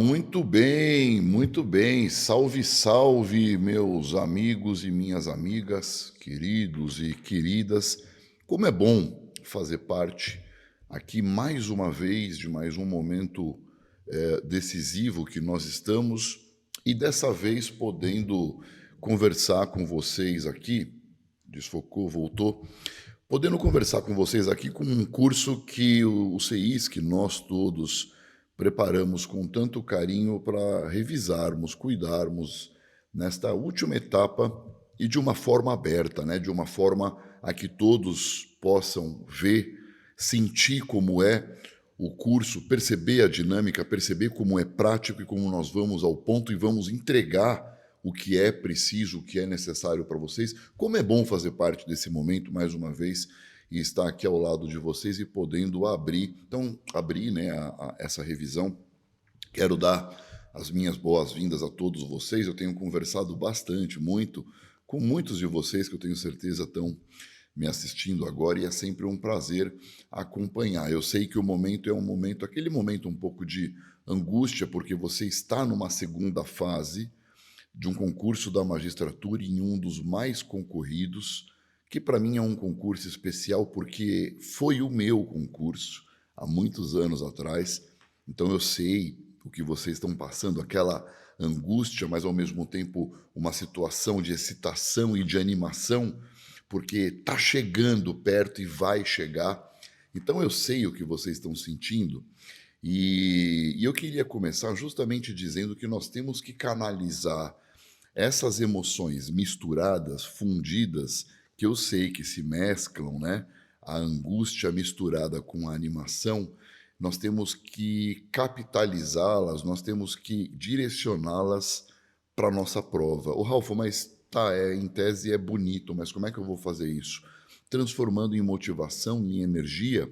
Muito bem, muito bem. Salve, salve, meus amigos e minhas amigas, queridos e queridas. Como é bom fazer parte aqui mais uma vez de mais um momento decisivo que nós estamos e dessa vez podendo conversar com vocês aqui. Desfocou, voltou. Podendo conversar com vocês aqui com um curso que o CEIS, que nós todos preparamos com tanto carinho para revisarmos, cuidarmos nesta última etapa e de uma forma aberta, né? De uma forma a que todos possam ver, sentir como é o curso, perceber a dinâmica, perceber como é prático e como nós vamos ao ponto e vamos entregar o que é preciso, o que é necessário para vocês. Como é bom fazer parte desse momento, mais uma vez, e estar aqui ao lado de vocês e podendo abrir. Então, abrir, né, essa revisão. Quero dar as minhas boas-vindas a todos vocês. Eu tenho conversado bastante, muito, com muitos de vocês que eu tenho certeza estão me assistindo agora e é sempre um prazer acompanhar. Eu sei que o momento é um momento, aquele momento um pouco de angústia, porque você está numa segunda fase de um concurso da magistratura em um dos mais concorridos, que para mim é um concurso especial porque foi o meu concurso há muitos anos atrás. Então eu sei o que vocês estão passando, aquela angústia, mas ao mesmo tempo uma situação de excitação e de animação, porque está chegando perto e vai chegar. Então eu sei o que vocês estão sentindo. E eu queria começar justamente dizendo que nós temos que canalizar essas emoções misturadas, fundidas, que eu sei que se mesclam, né? A angústia misturada com a animação, nós temos que capitalizá-las, nós temos que direcioná-las para a nossa prova. O Ralfo, mas tá, em tese é bonito, mas como é que eu vou fazer isso? Transformando em motivação, em energia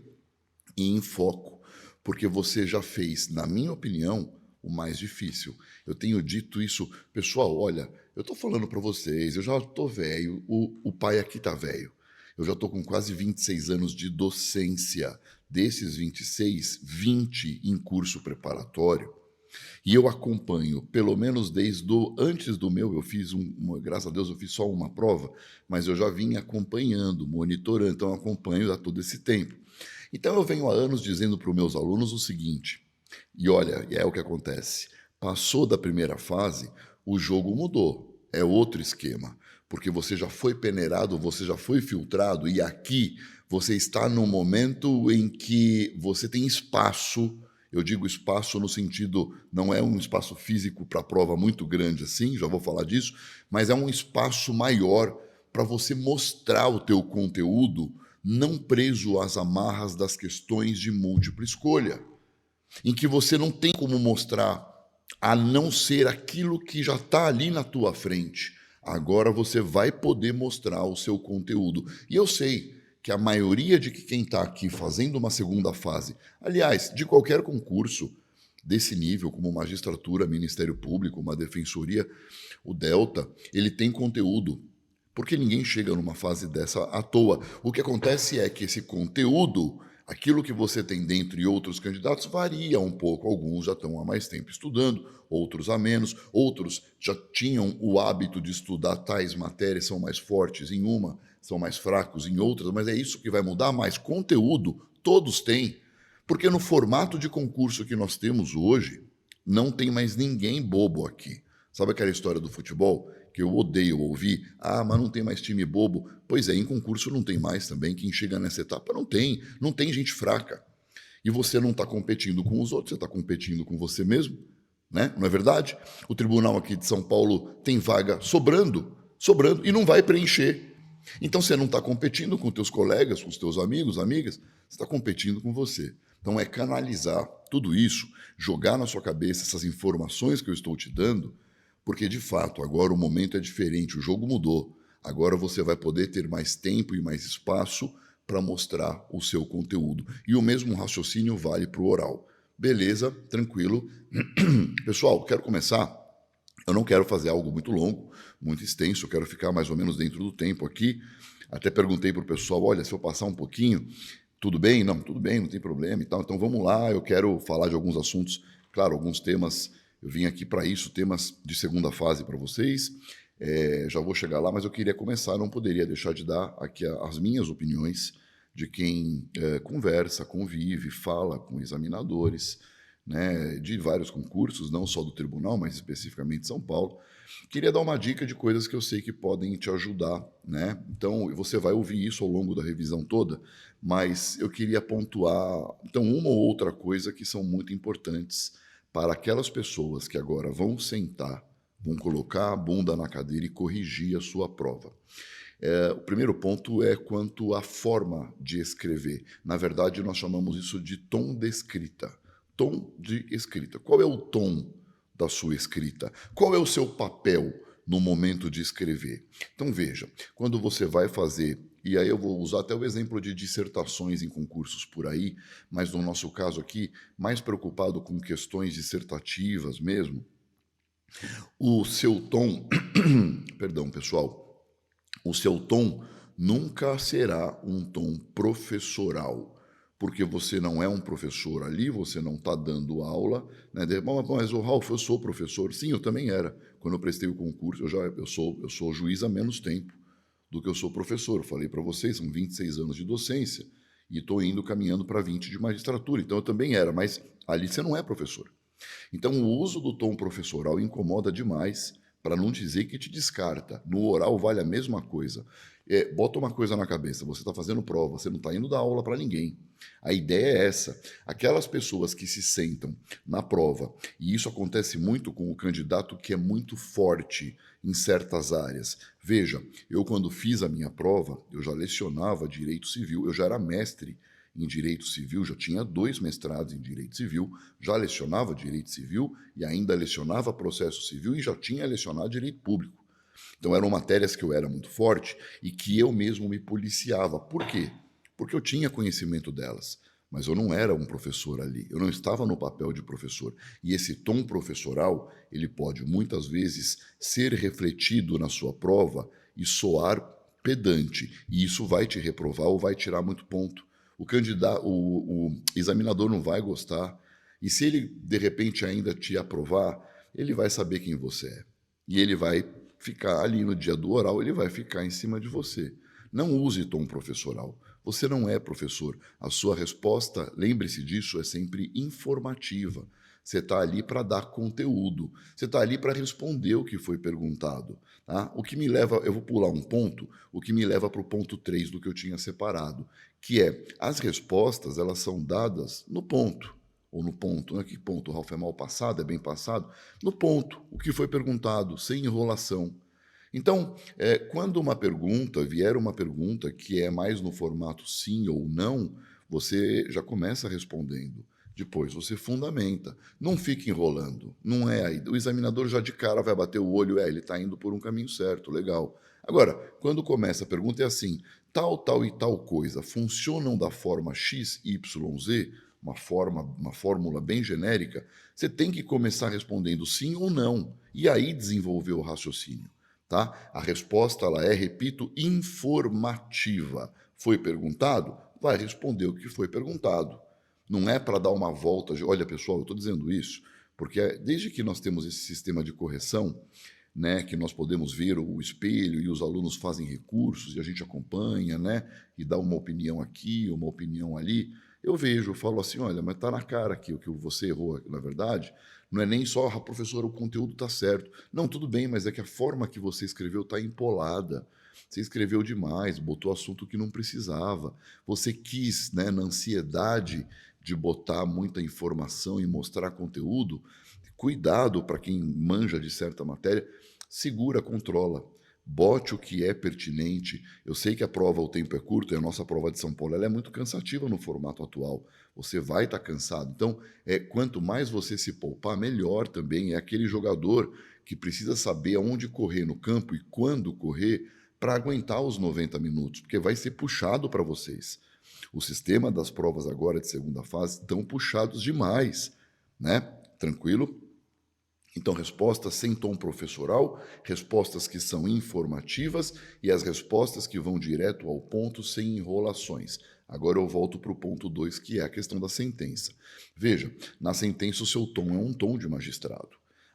e em foco, porque você já fez, na minha opinião, o mais difícil. Eu tenho dito isso, pessoal, olha, eu estou falando para vocês, eu já estou velho, o pai aqui está velho. Eu já estou com quase 26 anos de docência. Desses 26, 20 em curso preparatório. E eu acompanho, pelo menos antes do meu, eu fiz graças a Deus eu fiz só uma prova, mas eu já vim acompanhando, monitorando, então eu acompanho há todo esse tempo. Então eu venho há anos dizendo para os meus alunos o seguinte, e olha, é o que acontece, passou da primeira fase, o jogo mudou, é outro esquema, porque você já foi peneirado, você já foi filtrado, e aqui você está num momento em que você tem espaço. Eu digo espaço no sentido, não é um espaço físico para prova muito grande assim, já vou falar disso, mas é um espaço maior para você mostrar o teu conteúdo não preso às amarras das questões de múltipla escolha, em que você não tem como mostrar a não ser aquilo que já está ali na tua frente. Agora você vai poder mostrar o seu conteúdo. E eu sei que a maioria de quem está aqui fazendo uma segunda fase, aliás, de qualquer concurso desse nível, como magistratura, Ministério Público, uma defensoria, o Delta, ele tem conteúdo, porque ninguém chega numa fase dessa à toa. O que acontece é que esse conteúdo, aquilo que você tem dentro e outros candidatos, varia um pouco. Alguns já estão há mais tempo estudando, outros há menos, outros já tinham o hábito de estudar tais matérias, são mais fortes em uma, são mais fracos em outras, mas é isso que vai mudar. Mais conteúdo todos têm, porque no formato de concurso que nós temos hoje, não tem mais ninguém bobo aqui. Sabe aquela história do futebol que eu odeio ouvir? Ah, mas não tem mais time bobo. Pois é, em concurso não tem mais também. Quem chega nessa etapa não tem gente fraca. E você não está competindo com os outros, você está competindo com você mesmo, né? Não é verdade? O tribunal aqui de São Paulo tem vaga sobrando, e não vai preencher. Então você não está competindo com teus colegas, com os teus amigos, amigas, você está competindo com você. Então é canalizar tudo isso, jogar na sua cabeça essas informações que eu estou te dando, porque de fato agora o momento é diferente, o jogo mudou. Agora você vai poder ter mais tempo e mais espaço para mostrar o seu conteúdo. E o mesmo raciocínio vale para o oral. Beleza, tranquilo. Pessoal, quero começar. Eu não quero fazer algo muito longo, muito extenso, eu quero ficar mais ou menos dentro do tempo aqui. Até perguntei para o pessoal, olha, se eu passar um pouquinho, tudo bem? Não, tudo bem, não tem problema e tal. Então vamos lá, eu quero falar de alguns assuntos Claro, alguns temas, eu vim aqui para isso, temas de segunda fase para vocês, já vou chegar lá, mas eu queria começar, não poderia deixar de dar aqui as minhas opiniões de quem conversa, convive, fala com examinadores, né, de vários concursos, não só do tribunal, mas especificamente de São Paulo. Queria dar uma dica de coisas que eu sei que podem te ajudar, né? Então, você vai ouvir isso ao longo da revisão toda, mas eu queria pontuar, então, uma ou outra coisa que são muito importantes para aquelas pessoas que agora vão sentar, vão colocar a bunda na cadeira e corrigir a sua prova. O primeiro ponto é quanto à forma de escrever. Na verdade, nós chamamos isso de tom de escrita. Tom de escrita. Qual é o tom da sua escrita? Qual é o seu papel no momento de escrever? Então, veja, quando você vai fazer, e aí eu vou usar até o exemplo de dissertações em concursos por aí, mas no nosso caso aqui, mais preocupado com questões dissertativas mesmo, o seu tom, perdão, pessoal, o seu tom nunca será um tom professoral, porque você não é um professor ali, você não está dando aula, né? Mas o Ralf, eu sou professor. Sim, eu também era. Quando eu prestei o concurso, eu sou juiz há menos tempo do que eu sou professor. Eu falei para vocês, são 26 anos de docência e estou indo caminhando para 20 de magistratura. Então eu também era, mas ali você não é professor. Então, o uso do tom professoral incomoda demais, para não dizer que te descarta. No oral vale a mesma coisa. Bota uma coisa na cabeça, você está fazendo prova, você não está indo dar aula para ninguém. A ideia é essa. Aquelas pessoas que se sentam na prova, e isso acontece muito com o candidato que é muito forte em certas áreas. Veja, eu quando fiz a minha prova, eu já lecionava direito civil, eu já era mestre em Direito Civil, já tinha 2 mestrados em Direito Civil, já lecionava Direito Civil e ainda lecionava Processo Civil e já tinha lecionado Direito Público. Então eram matérias que eu era muito forte e que eu mesmo me policiava. Por quê? Porque eu tinha conhecimento delas, mas eu não era um professor ali, eu não estava no papel de professor. E esse tom professoral, ele pode muitas vezes ser refletido na sua prova e soar pedante, e isso vai te reprovar ou vai tirar muito ponto. O candidato, o examinador não vai gostar. E se ele, de repente, ainda te aprovar, ele vai saber quem você é. E ele vai ficar ali no dia do oral, ele vai ficar em cima de você. Não use tom professoral. Você não é professor. A sua resposta, lembre-se disso, é sempre informativa. Você está ali para dar conteúdo. Você está ali para responder o que foi perguntado. Tá? O que me leva, eu vou pular um ponto, o que me leva para o ponto 3 do que eu tinha separado, que é, as respostas, elas são dadas no ponto, ou no ponto, né? Que ponto, Ralf, é mal passado, é bem passado? No ponto, o que foi perguntado, sem enrolação. Então, quando vier uma pergunta que é mais no formato sim ou não, você já começa respondendo. Depois você fundamenta. Não fica enrolando. Não é aí. O examinador já de cara vai bater o olho, ele está indo por um caminho certo, legal. Agora, quando começa a pergunta é assim, tal e tal coisa funcionam da forma X, Y, Z, uma fórmula bem genérica, você tem que começar respondendo sim ou não, e aí desenvolver o raciocínio. Tá? A resposta ela é, repito, informativa. Foi perguntado? Vai responder o que foi perguntado. Não é para dar uma volta de, olha pessoal, eu estou dizendo isso, porque desde que nós temos esse sistema de correção, né, que nós podemos ver o espelho e os alunos fazem recursos e a gente acompanha, né, e dá uma opinião aqui, uma opinião ali, eu vejo, eu falo assim, olha, mas está na cara aqui o que você errou, na verdade, não é nem só, professor, o conteúdo está certo. Não, tudo bem, mas é que a forma que você escreveu está empolada. Você escreveu demais, botou assunto que não precisava. Você quis, né, na ansiedade de botar muita informação e mostrar conteúdo, cuidado para quem manja de certa matéria, segura, controla. Bote o que é pertinente. Eu sei que a prova, o tempo é curto, e a nossa prova de São Paulo ela é muito cansativa no formato atual. Você vai estar cansado. Então, quanto mais você se poupar, melhor também. É aquele jogador que precisa saber aonde correr no campo e quando correr para aguentar os 90 minutos, porque vai ser puxado para vocês. O sistema das provas agora de segunda fase estão puxados demais, né? Tranquilo? Então, respostas sem tom professoral, respostas que são informativas e as respostas que vão direto ao ponto sem enrolações. Agora eu volto para o ponto 2, que é a questão da sentença. Veja, na sentença o seu tom é um tom de magistrado.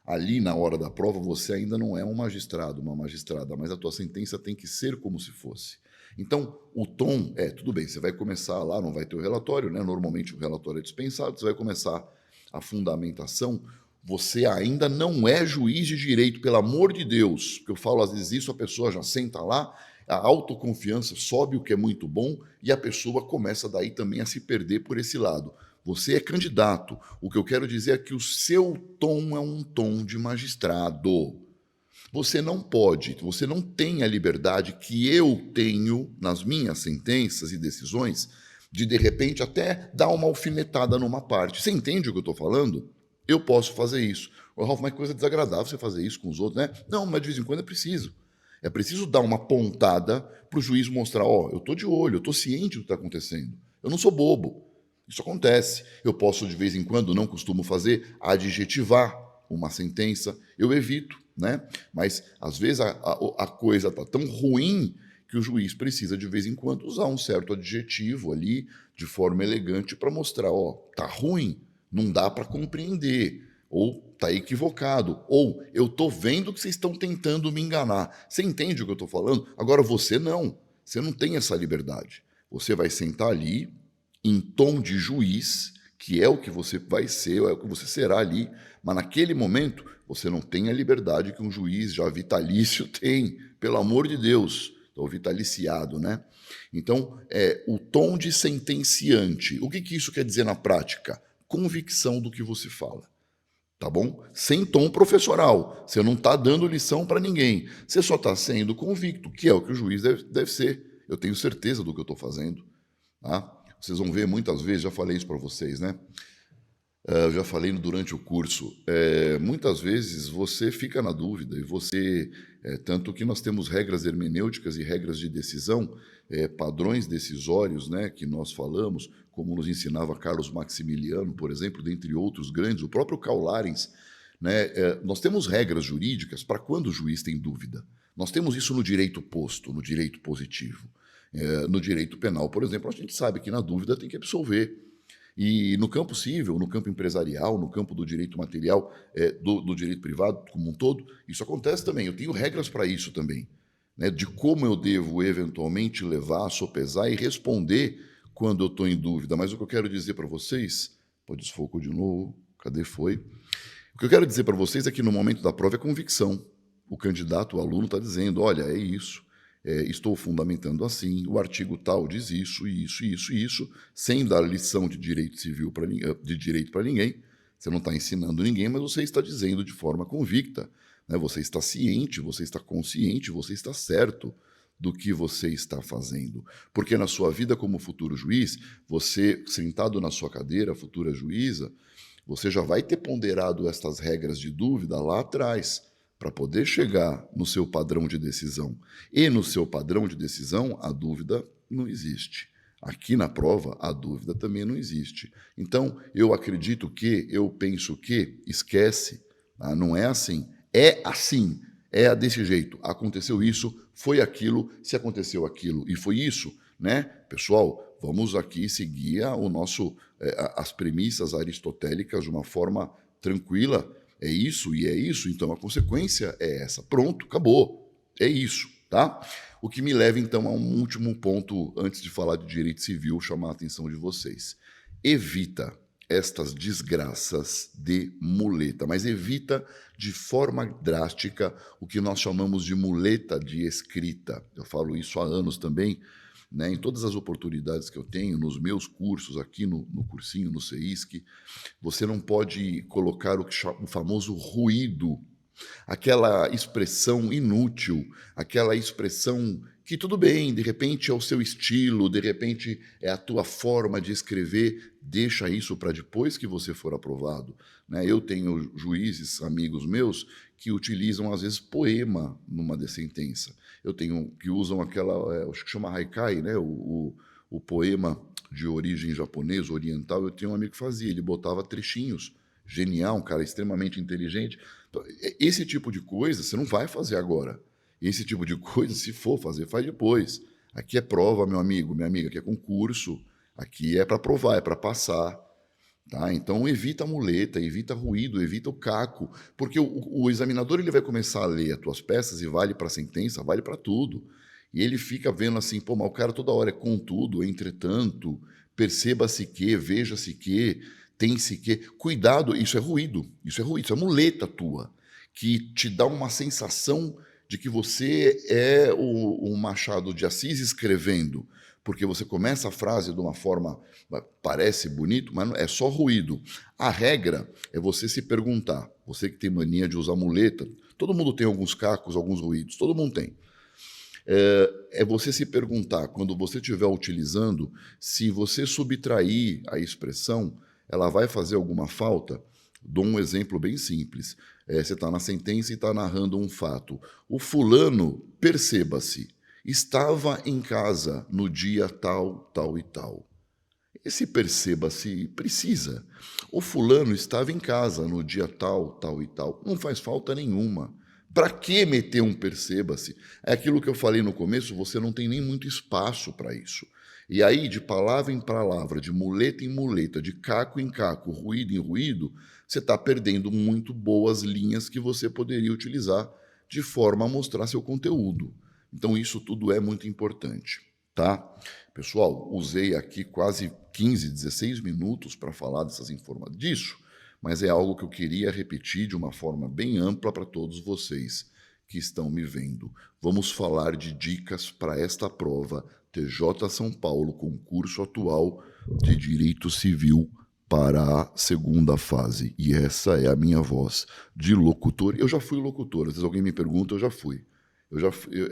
Ali, na hora da prova, você ainda não é um magistrado, uma magistrada, mas a tua sentença tem que ser como se fosse. Então, o tom tudo bem, você vai começar lá, não vai ter o relatório, né? Normalmente o relatório é dispensado, você vai começar a fundamentação. Você ainda não é juiz de direito, pelo amor de Deus. Porque eu falo, às vezes, isso, a pessoa já senta lá, a autoconfiança sobe, o que é muito bom, e a pessoa começa daí também a se perder por esse lado. Você é candidato. O que eu quero dizer é que o seu tom é um tom de magistrado. Você não pode, você não tem a liberdade que eu tenho nas minhas sentenças e decisões de repente, até dar uma alfinetada numa parte. Você entende o que eu estou falando? Eu posso fazer isso. Ô, Ralf, mas que coisa desagradável você fazer isso com os outros, né? Não, mas de vez em quando é preciso. É preciso dar uma pontada para o juiz mostrar, eu estou de olho, eu estou ciente do que está acontecendo. Eu não sou bobo. Isso acontece. Eu posso, de vez em quando, não costumo fazer, adjetivar uma sentença. Eu evito, né? Mas, às vezes, a coisa está tão ruim que o juiz precisa, de vez em quando, usar um certo adjetivo ali, de forma elegante, para mostrar, tá ruim, não dá para compreender, ou tá equivocado, ou eu tô vendo que vocês estão tentando me enganar. Você entende o que eu estou falando? Agora, você não tem essa liberdade. Você vai sentar ali, em tom de juiz, que é o que você vai ser, é o que você será ali, mas naquele momento você não tem a liberdade que um juiz já vitalício tem, pelo amor de Deus. Estou vitaliciado, né? Então, o tom de sentenciante. O que isso quer dizer na prática? Convicção do que você fala. Tá bom? Sem tom professoral. Você não está dando lição para ninguém. Você só está sendo convicto, que é o que o juiz deve ser. Eu tenho certeza do que eu estou fazendo. Tá? Vocês vão ver muitas vezes, já falei isso para vocês, né? Eu já falei durante o curso, muitas vezes você fica na dúvida e você, tanto que nós temos regras hermenêuticas e regras de decisão, padrões decisórios, né, que nós falamos, como nos ensinava Carlos Maximiliano, por exemplo, dentre outros grandes, o próprio Karl Larens, né, nós temos regras jurídicas para quando o juiz tem dúvida. Nós temos isso no direito posto, no direito positivo. No direito penal, por exemplo, a gente sabe que na dúvida tem que absolver. E no campo civil, no campo empresarial, no campo do direito material, do direito privado como um todo, isso acontece também. Eu tenho regras para isso também, né, de como eu devo eventualmente levar, sopesar e responder quando eu estou em dúvida. Mas o que eu quero dizer para vocês, pô, desfocou de novo, cadê foi? O que eu quero dizer para vocês é que no momento da prova é convicção. O candidato, o aluno está dizendo, olha, é isso. Estou fundamentando assim, o artigo tal diz isso, isso, sem dar lição de direito civil de direito para ninguém. Você não está ensinando ninguém, mas você está dizendo de forma convicta, né? Você está ciente, você está consciente, você está certo do que você está fazendo. Porque na sua vida como futuro juiz, você, sentado na sua cadeira, futura juíza, você já vai ter ponderado estas regras de dúvida lá atrás, para poder chegar no seu padrão de decisão. E no seu padrão de decisão, a dúvida não existe. Aqui na prova, a dúvida também não existe. Então, eu acredito que, eu penso que, esquece, tá? Não é assim. É assim, é desse jeito. Aconteceu isso, foi aquilo, se aconteceu aquilo e foi isso, né? Pessoal, vamos aqui seguir as premissas aristotélicas de uma forma tranquila. É isso e é isso, então a consequência é essa. Pronto, acabou. É isso, tá? O que me leva, então, a um último ponto, antes de falar de direito civil, chamar a atenção de vocês. Evita estas desgraças de muleta, mas evita de forma drástica o que nós chamamos de muleta de escrita. Eu falo isso há anos também, né, em todas as oportunidades que eu tenho, nos meus cursos, aqui no cursinho, no CEISC, você não pode colocar o famoso ruído, aquela expressão inútil, aquela expressão que tudo bem, de repente é o seu estilo, de repente é a tua forma de escrever, deixa isso para depois que você for aprovado. Né? Eu tenho juízes, amigos meus, que utilizam, às vezes, poema numa sentença. Eu tenho que usam aquela, acho que chama haikai, né? O poema de origem japonesa, oriental. Eu tinha um amigo que fazia, ele botava trechinhos. Genial, um cara extremamente inteligente. Então, esse tipo de coisa você não vai fazer agora. Esse tipo de coisa, se for fazer, faz depois. Aqui é prova, meu amigo, minha amiga, aqui é concurso, aqui é para provar, é para passar. Tá? Então evita a muleta, evita ruído, evita o caco, porque o examinador ele vai começar a ler as tuas peças e vale para a sentença, vale para tudo. E ele fica vendo assim, pô, mas o cara toda hora é contudo, entretanto, perceba-se que, veja-se que, tem-se que. Cuidado, isso é ruído, isso é muleta tua, que te dá uma sensação de que você é o Machado de Assis escrevendo, porque você começa a frase de uma forma, parece bonito, mas é só ruído. A regra é você se perguntar, você que tem mania de usar muleta, todo mundo tem alguns cacos, alguns ruídos, todo mundo tem. É você se perguntar, quando você estiver utilizando, se você subtrair a expressão, ela vai fazer alguma falta? Dou um exemplo bem simples. Você está na sentença e está narrando um fato. O fulano, perceba-se, estava em casa no dia tal, tal e tal. Esse perceba-se precisa. O fulano estava em casa no dia tal, tal e tal. Não faz falta nenhuma. Para que meter um perceba-se? É aquilo que eu falei no começo, você não tem nem muito espaço para isso. E aí, de palavra em palavra, de muleta em muleta, de caco em caco, ruído em ruído, você está perdendo muito boas linhas que você poderia utilizar de forma a mostrar seu conteúdo. Então, isso tudo é muito importante, tá? Pessoal, usei aqui quase 15, 16 minutos para falar dessas informações disso, mas é algo que eu queria repetir de uma forma bem ampla para todos vocês que estão me vendo. Vamos falar de dicas para esta prova TJ São Paulo, concurso atual de Direito Civil para a segunda fase. E essa é a minha voz de locutor. Eu já fui locutor, às vezes alguém me pergunta, eu já fui.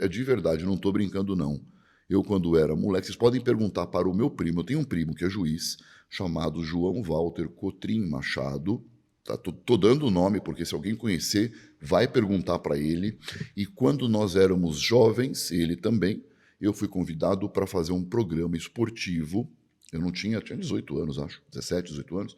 É de verdade, não estou brincando não. Eu, quando era moleque, vocês podem perguntar para o meu primo, eu tenho um primo que é juiz, chamado João Walter Cotrim Machado. Tá, tô dando o nome, porque se alguém conhecer, vai perguntar para ele. E quando nós éramos jovens, ele também, eu fui convidado para fazer um programa esportivo. Eu não tinha 18 anos, acho, 17, 18 anos.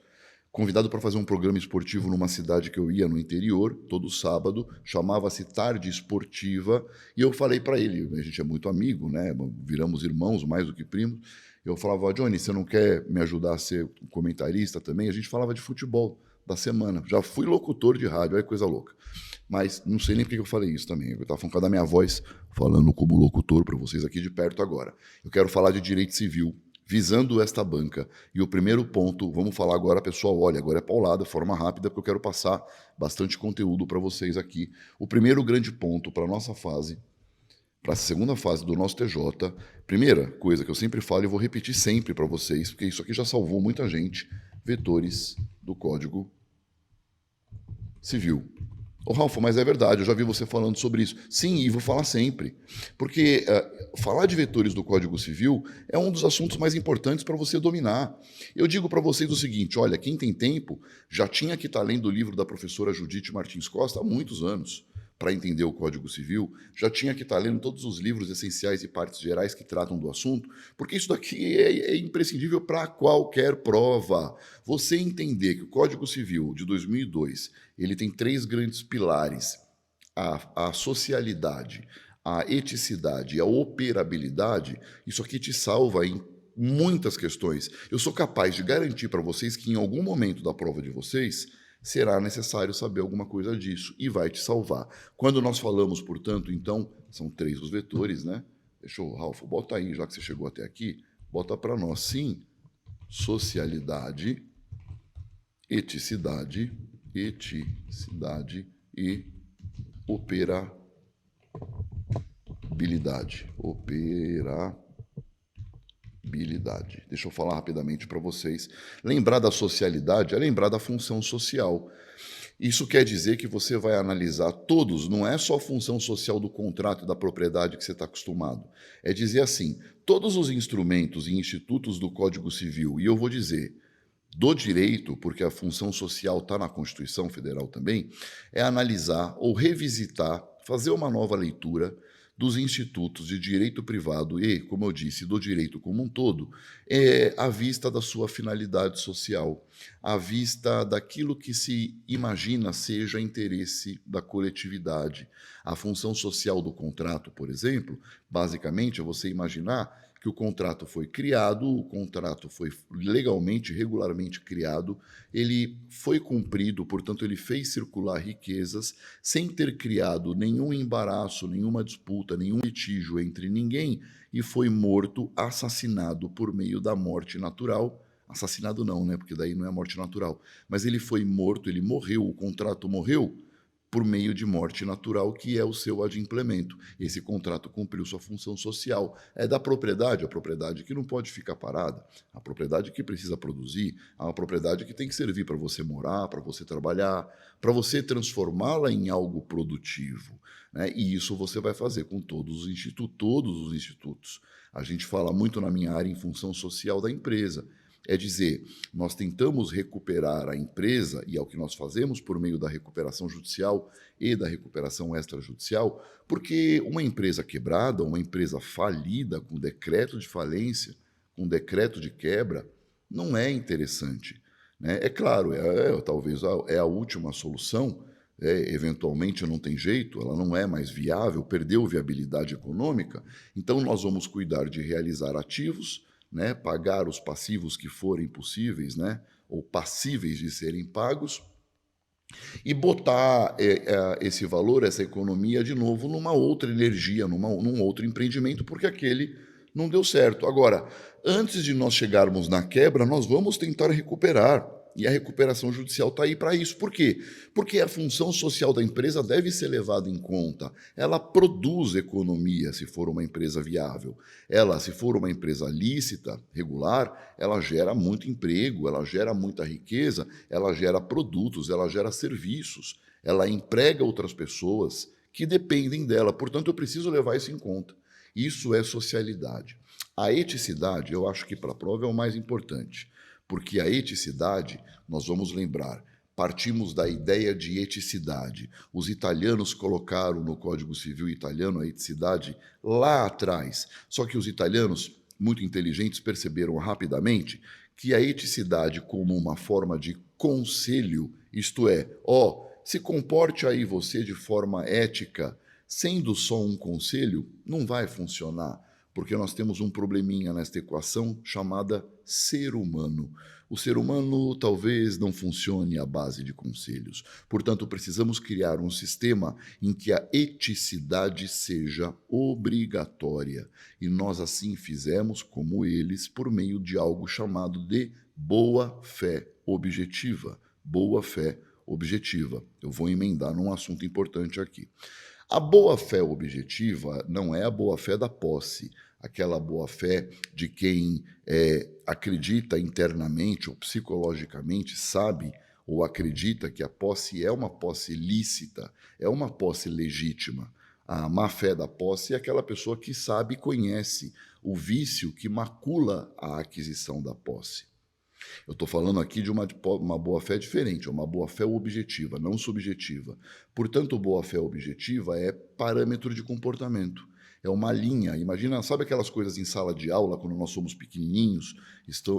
Convidado para fazer um programa esportivo numa cidade que eu ia no interior, todo sábado, chamava-se Tarde Esportiva, e eu falei para ele, a gente é muito amigo, né? Viramos irmãos mais do que primos. Eu falava, Johnny, você não quer me ajudar a ser comentarista também? A gente falava de futebol da semana. Já fui locutor de rádio, olha que coisa louca. Mas não sei nem por que eu falei isso também. Eu estava falando da minha voz, falando como locutor para vocês aqui de perto agora. Eu quero falar de direito civil, visando esta banca. E o primeiro ponto, vamos falar agora, pessoal, olha, agora é paulada, forma rápida, porque eu quero passar bastante conteúdo para vocês aqui. O primeiro grande ponto para a nossa fase, para a segunda fase do nosso TJ, primeira coisa que eu sempre falo e vou repetir sempre para vocês, porque isso aqui já salvou muita gente, vetores do Código Civil. Ô, Ralf, mas é verdade, eu já vi você falando sobre isso. Sim, e vou falar sempre. Porque falar de vetores do Código Civil é um dos assuntos mais importantes para você dominar. Eu digo para vocês o seguinte, olha, quem tem tempo já tinha que estar lendo o livro da professora Judite Martins Costa há muitos anos para entender o Código Civil, já tinha que estar lendo todos os livros essenciais e partes gerais que tratam do assunto, porque isso daqui é imprescindível para qualquer prova. Você entender que o Código Civil de 2002 ele tem 3 grandes pilares: a socialidade, a eticidade e a operabilidade, isso aqui te salva em muitas questões. Eu sou capaz de garantir para vocês que em algum momento da prova de vocês será necessário saber alguma coisa disso e vai te salvar. Quando nós falamos, portanto, então, são 3 os vetores, né? Deixa eu, Ralf, bota aí, já que você chegou até aqui, bota para nós, sim, socialidade, eticidade e operabilidade. Deixa eu falar rapidamente para vocês. Lembrar da socialidade é lembrar da função social. Isso quer dizer que você vai analisar todos, não é só a função social do contrato e da propriedade que você está acostumado. É dizer assim, todos os instrumentos e institutos do Código Civil, e eu vou dizer do direito, porque a função social está na Constituição Federal também, é analisar ou revisitar, fazer uma nova leitura dos institutos de direito privado e, como eu disse, do direito como um todo, é à vista da sua finalidade social, à vista daquilo que se imagina seja interesse da coletividade. A função social do contrato, por exemplo, basicamente é você imaginar que o contrato foi criado, o contrato foi legalmente, regularmente criado, ele foi cumprido, portanto, ele fez circular riquezas sem ter criado nenhum embaraço, nenhuma disputa, nenhum litígio entre ninguém e foi morto, assassinado por meio da morte natural. Assassinado não, né? Porque daí não é morte natural. Mas ele foi morto, ele morreu, o contrato morreu por meio de morte natural, que é o seu adimplemento. Esse contrato cumpriu sua função social. É da propriedade, a propriedade que não pode ficar parada, a propriedade que precisa produzir, a propriedade que tem que servir para você morar, para você trabalhar, para você transformá-la em algo produtivo. Né? E isso você vai fazer com todos os institutos. A gente fala muito na minha área em função social da empresa. É dizer, nós tentamos recuperar a empresa, e é o que nós fazemos por meio da recuperação judicial e da recuperação extrajudicial, porque uma empresa quebrada, uma empresa falida, com decreto de falência, com decreto de quebra, não é interessante. Né? É claro, talvez é a última solução, eventualmente não tem jeito, ela não é mais viável, perdeu viabilidade econômica, então nós vamos cuidar de realizar ativos, né, pagar os passivos que forem possíveis, né, ou passíveis de serem pagos, e botar esse valor, essa economia, de novo, numa outra energia, num outro empreendimento, porque aquele não deu certo. Agora, antes de nós chegarmos na quebra, nós vamos tentar recuperar. E a recuperação judicial está aí para isso. Por quê? Porque a função social da empresa deve ser levada em conta. Ela produz economia, se for uma empresa viável. Ela, se for uma empresa lícita, regular, ela gera muito emprego, ela gera muita riqueza, ela gera produtos, ela gera serviços, ela emprega outras pessoas que dependem dela. Portanto, eu preciso levar isso em conta. Isso é socialidade. A eticidade, eu acho que para a prova é o mais importante. Porque a eticidade, nós vamos lembrar, partimos da ideia de eticidade. Os italianos colocaram no Código Civil italiano a eticidade lá atrás. Só que os italianos, muito inteligentes, perceberam rapidamente que a eticidade como uma forma de conselho, isto é, se comporte aí você de forma ética, sendo só um conselho, não vai funcionar, porque nós temos um probleminha nesta equação chamada ser humano. O ser humano talvez não funcione à base de conselhos. Portanto, precisamos criar um sistema em que a eticidade seja obrigatória. E nós assim fizemos, como eles, por meio de algo chamado de boa-fé objetiva. Boa-fé objetiva. Eu vou emendar num assunto importante aqui. A boa-fé objetiva não é a boa-fé da posse, aquela boa-fé de quem acredita internamente ou psicologicamente, sabe ou acredita que a posse é uma posse lícita, é uma posse legítima. A má-fé da posse é aquela pessoa que sabe e conhece o vício que macula a aquisição da posse. Eu estou falando aqui de uma boa-fé diferente, uma boa-fé objetiva, não subjetiva. Portanto, boa-fé objetiva é parâmetro de comportamento. É uma linha. Imagina, sabe aquelas coisas em sala de aula, quando nós somos pequenininhos,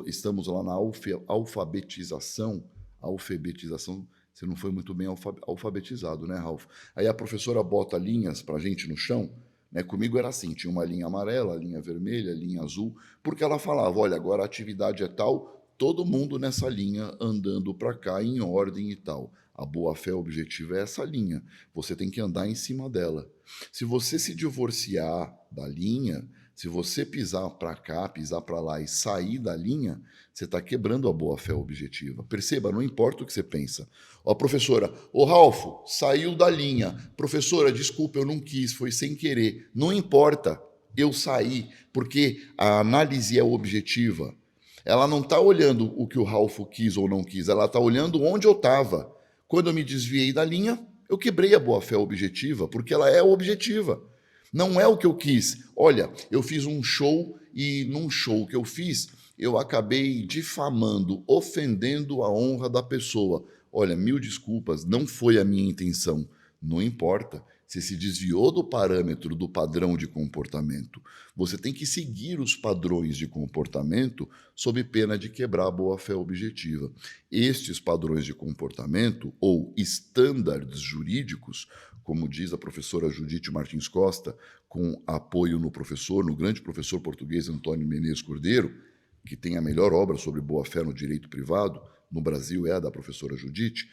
estamos lá na alfabetização. Alfabetização, você não foi muito bem alfabetizado, né, Ralf? Aí a professora bota linhas para a gente no chão. Né? Comigo era assim, tinha uma linha amarela, linha vermelha, linha azul, porque ela falava, olha, agora a atividade é tal, todo mundo nessa linha andando para cá em ordem e tal. A boa-fé objetiva é essa linha. Você tem que andar em cima dela. Se você se divorciar da linha, se você pisar para cá, pisar para lá e sair da linha, você está quebrando a boa-fé objetiva. Perceba, não importa o que você pensa. Ó, professora, Ralfo, saiu da linha. Professora, desculpa, eu não quis, foi sem querer. Não importa, eu saí, porque a análise é objetiva. Ela não está olhando o que o Ralfo quis ou não quis, ela está olhando onde eu estava. Quando eu me desviei da linha, eu quebrei a boa-fé objetiva, porque ela é objetiva. Não é o que eu quis. Olha, eu fiz um show e num show que eu fiz, eu acabei difamando, ofendendo a honra da pessoa. Olha, mil desculpas, não foi a minha intenção. Não importa. Você se desviou do parâmetro do padrão de comportamento. Você tem que seguir os padrões de comportamento sob pena de quebrar a boa-fé objetiva. Estes padrões de comportamento, ou estándares jurídicos, como diz a professora Judite Martins Costa, com apoio no grande professor português Antônio Menezes Cordeiro, que tem a melhor obra sobre boa-fé no direito privado, no Brasil é a da professora Judite,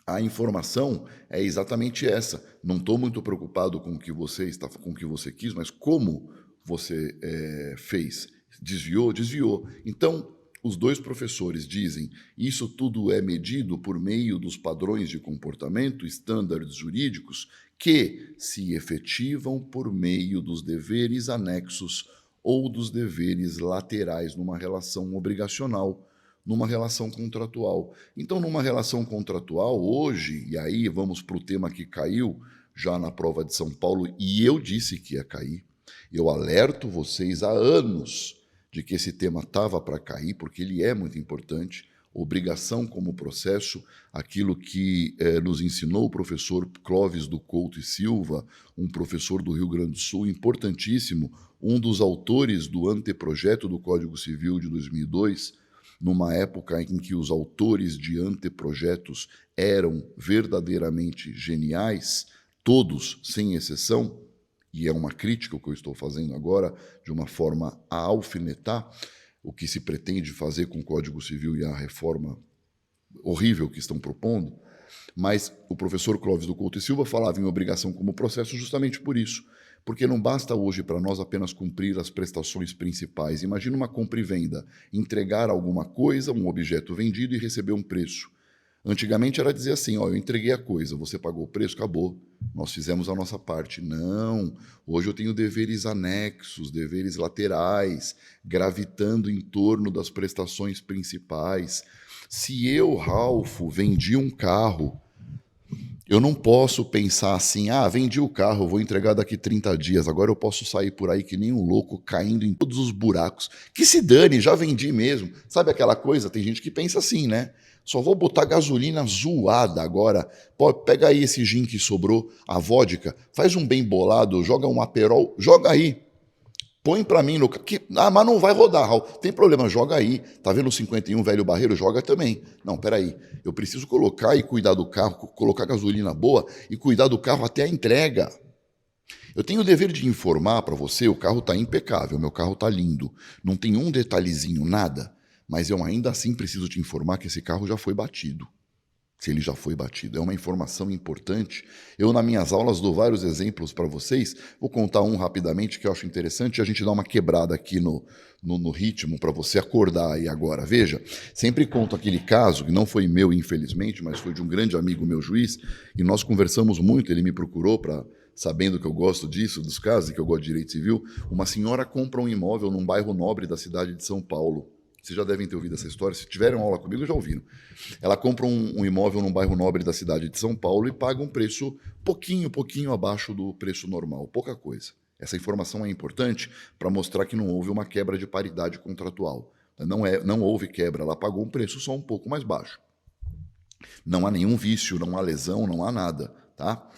a informação é exatamente essa. Não estou muito preocupado com o que você está, com o que você quis, mas como você fez. Desviou? Desviou. Então, os dois professores dizem isso tudo é medido por meio dos padrões de comportamento, estándares jurídicos, que se efetivam por meio dos deveres anexos ou dos deveres laterais numa relação obrigacional, numa relação contratual. Então, numa relação contratual, hoje, e aí vamos para o tema que caiu já na prova de São Paulo, e eu disse que ia cair, eu alerto vocês há anos de que esse tema estava para cair, porque ele é muito importante, obrigação como processo, aquilo que nos ensinou o professor Clóvis do Couto e Silva, um professor do Rio Grande do Sul, importantíssimo, um dos autores do anteprojeto do Código Civil de 2002, numa época em que os autores de anteprojetos eram verdadeiramente geniais, todos, sem exceção, e é uma crítica o que eu estou fazendo agora, de uma forma a alfinetar o que se pretende fazer com o Código Civil e a reforma horrível que estão propondo, mas o professor Clóvis do Couto e Silva falava em obrigação como processo justamente por isso, porque não basta hoje para nós apenas cumprir as prestações principais. Imagina uma compra e venda, entregar alguma coisa, um objeto vendido e receber um preço. Antigamente era dizer assim, ó, eu entreguei a coisa, você pagou o preço, acabou, nós fizemos a nossa parte. Não, hoje eu tenho deveres anexos, deveres laterais, gravitando em torno das prestações principais. Se eu, Ralfo, vendi um carro, eu não posso pensar assim, vendi o carro, vou entregar daqui 30 dias, agora eu posso sair por aí que nem um louco, caindo em todos os buracos. Que se dane, já vendi mesmo. Sabe aquela coisa? Tem gente que pensa assim, né? Só vou botar gasolina zoada agora. Pega aí esse gin que sobrou, a vodka, faz um bem bolado, joga um Aperol, joga aí. Põe para mim no... mas não vai rodar, Raul. Tem problema, joga aí. Tá vendo o 51 velho barreiro? Joga também. Não, peraí. Eu preciso colocar e cuidar do carro, colocar gasolina boa e cuidar do carro até a entrega. Eu tenho o dever de informar para você, o carro está impecável, meu carro está lindo. Não tem um detalhezinho, nada. Mas eu ainda assim preciso te informar que esse carro já foi batido. Se ele já foi batido. É uma informação importante. Eu, nas minhas aulas, dou vários exemplos para vocês. Vou contar um rapidamente que eu acho interessante e a gente dá uma quebrada aqui no ritmo para você acordar aí agora. Veja, sempre conto aquele caso, que não foi meu, infelizmente, mas foi de um grande amigo meu, juiz, e nós conversamos muito, ele me procurou sabendo que eu gosto disso, dos casos, e que eu gosto de direito civil. Uma senhora compra um imóvel num bairro nobre da cidade de São Paulo. Vocês já devem ter ouvido essa história. Se tiverem aula comigo, já ouviram. Ela compra um imóvel num bairro nobre da cidade de São Paulo e paga um preço pouquinho abaixo do preço normal, pouca coisa. Essa informação é importante para mostrar que não houve uma quebra de paridade contratual. Não houve quebra, ela pagou um preço só um pouco mais baixo. Não há nenhum vício, não há lesão, não há nada. Tá?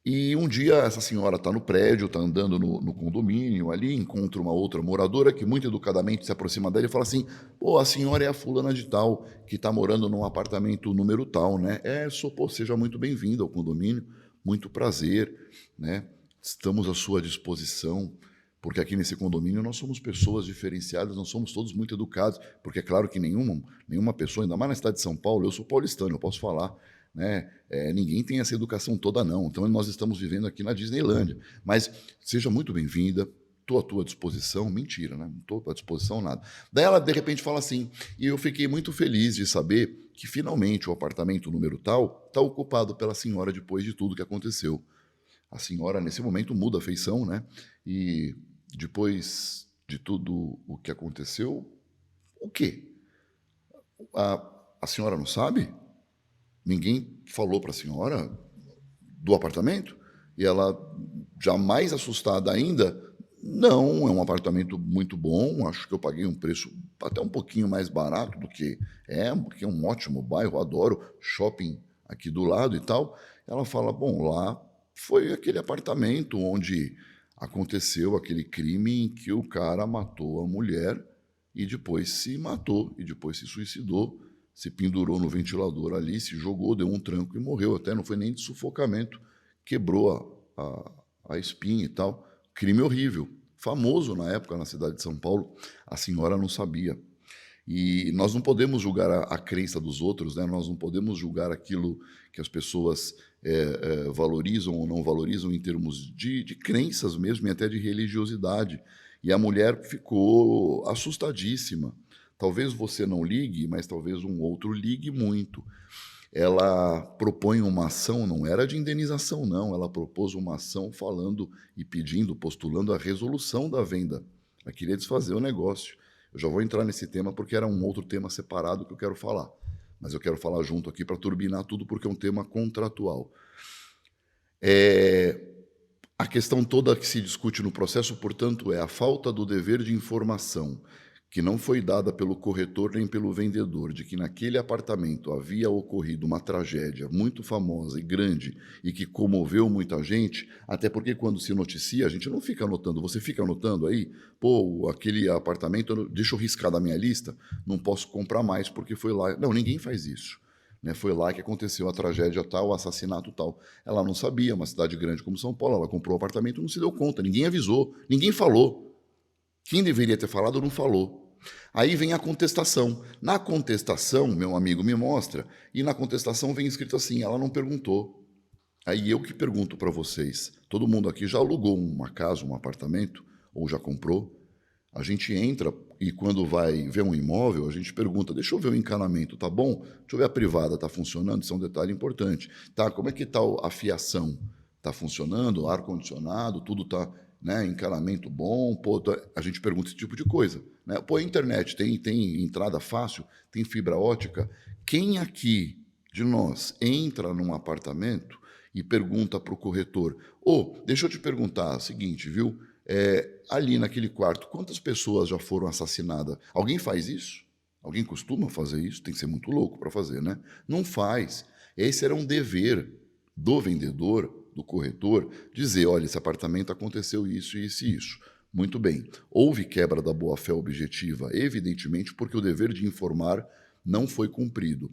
E um dia essa senhora está no prédio, está andando no condomínio ali, encontra uma outra moradora que muito educadamente se aproxima dela e fala assim, pô, a senhora é a fulana de tal, que está morando num apartamento número tal, né? Pô, seja muito bem-vinda ao condomínio, muito prazer, né? Estamos à sua disposição, porque aqui nesse condomínio nós somos pessoas diferenciadas, nós somos todos muito educados, porque é claro que nenhuma pessoa, ainda mais na cidade de São Paulo, eu sou paulistano, eu posso falar, né? Ninguém tem essa educação toda, não. Então, nós estamos vivendo aqui na Disneylândia. Mas seja muito bem-vinda, estou à tua disposição. Mentira, né? Não estou à disposição nada. Daí ela, de repente, fala assim, e eu fiquei muito feliz de saber que, finalmente, o apartamento número tal está ocupado pela senhora depois de tudo que aconteceu. A senhora, nesse momento, muda a feição, né? E depois de tudo o que aconteceu, o quê? A senhora não sabe? Ninguém falou para a senhora do apartamento? E ela, já mais assustada ainda, não, é um apartamento muito bom, acho que eu paguei um preço até um pouquinho mais barato do que porque é um ótimo bairro, adoro shopping aqui do lado e tal. Ela fala: bom, lá foi aquele apartamento onde aconteceu aquele crime em que o cara matou a mulher e depois se matou, e depois se suicidou, se pendurou no ventilador ali, se jogou, deu um tranco e morreu. Até não foi nem de sufocamento, quebrou a espinha e tal. Crime horrível, famoso na época na cidade de São Paulo. A senhora não sabia. E nós não podemos julgar a crença dos outros, né? Nós não podemos julgar aquilo que as pessoas valorizam ou não valorizam em termos de crenças mesmo e até de religiosidade. E a mulher ficou assustadíssima. Talvez você não ligue, mas talvez um outro ligue muito. Ela propõe uma ação, não era de indenização, não. Ela propôs uma ação falando e pedindo, postulando a resolução da venda. Ela queria desfazer o negócio. Eu já vou entrar nesse tema porque era um outro tema separado que eu quero falar. Mas eu quero falar junto aqui para turbinar tudo porque é um tema contratual. A questão toda que se discute no processo, portanto, é a falta do dever de informação que não foi dada pelo corretor nem pelo vendedor, de que naquele apartamento havia ocorrido uma tragédia muito famosa e grande e que comoveu muita gente, até porque quando se noticia, a gente não fica anotando, você fica anotando aí, pô, aquele apartamento, deixa eu riscar da minha lista, não posso comprar mais porque foi lá. Não, ninguém faz isso. Né, foi lá que aconteceu a tragédia tal, o assassinato tal. Ela não sabia, uma cidade grande como São Paulo, ela comprou o apartamento e não se deu conta, ninguém avisou, ninguém falou. Quem deveria ter falado não falou. Aí vem a contestação. Na contestação, meu amigo me mostra, e na contestação vem escrito assim: ela não perguntou. Aí eu que pergunto para vocês: todo mundo aqui já alugou uma casa, um apartamento, ou já comprou? A gente entra e quando vai ver um imóvel, a gente pergunta: deixa eu ver o encanamento, tá bom? Deixa eu ver a privada, tá funcionando? Isso é um detalhe importante. Tá, como é que tá a fiação? Tá funcionando? Ar-condicionado? Tudo tá, né? Encanamento bom? Pô, a gente pergunta esse tipo de coisa. Né? Pô, a internet tem entrada fácil? Tem fibra ótica? Quem aqui de nós entra num apartamento e pergunta para o corretor: ô, deixa eu te perguntar o seguinte, viu? Ali naquele quarto, quantas pessoas já foram assassinadas? Alguém faz isso? Alguém costuma fazer isso? Tem que ser muito louco para fazer, né? Não faz. Esse era um dever do vendedor, do corretor, dizer: olha, esse apartamento aconteceu isso, isso e isso. Muito bem. Houve quebra da boa-fé objetiva, evidentemente, porque o dever de informar não foi cumprido.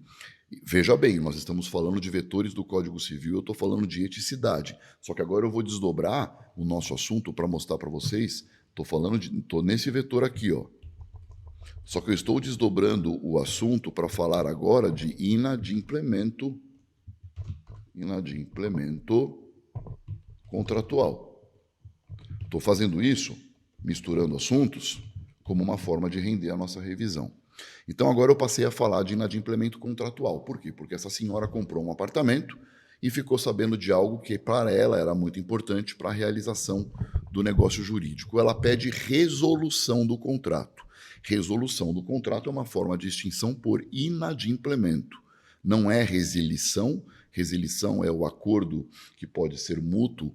Veja bem, nós estamos falando de vetores do Código Civil, eu estou falando de eticidade. Só que agora eu vou desdobrar o nosso assunto para mostrar para vocês. Estou nesse vetor aqui, ó. Só que eu estou desdobrando o assunto para falar agora de inadimplemento contratual. Estou fazendo isso, misturando assuntos, como uma forma de render a nossa revisão. Então, agora eu passei a falar de inadimplemento contratual. Por quê? Porque essa senhora comprou um apartamento e ficou sabendo de algo que para ela era muito importante para a realização do negócio jurídico. Ela pede resolução do contrato. Resolução do contrato é uma forma de extinção por inadimplemento. Não é resilição. Resilição é o acordo que pode ser mútuo,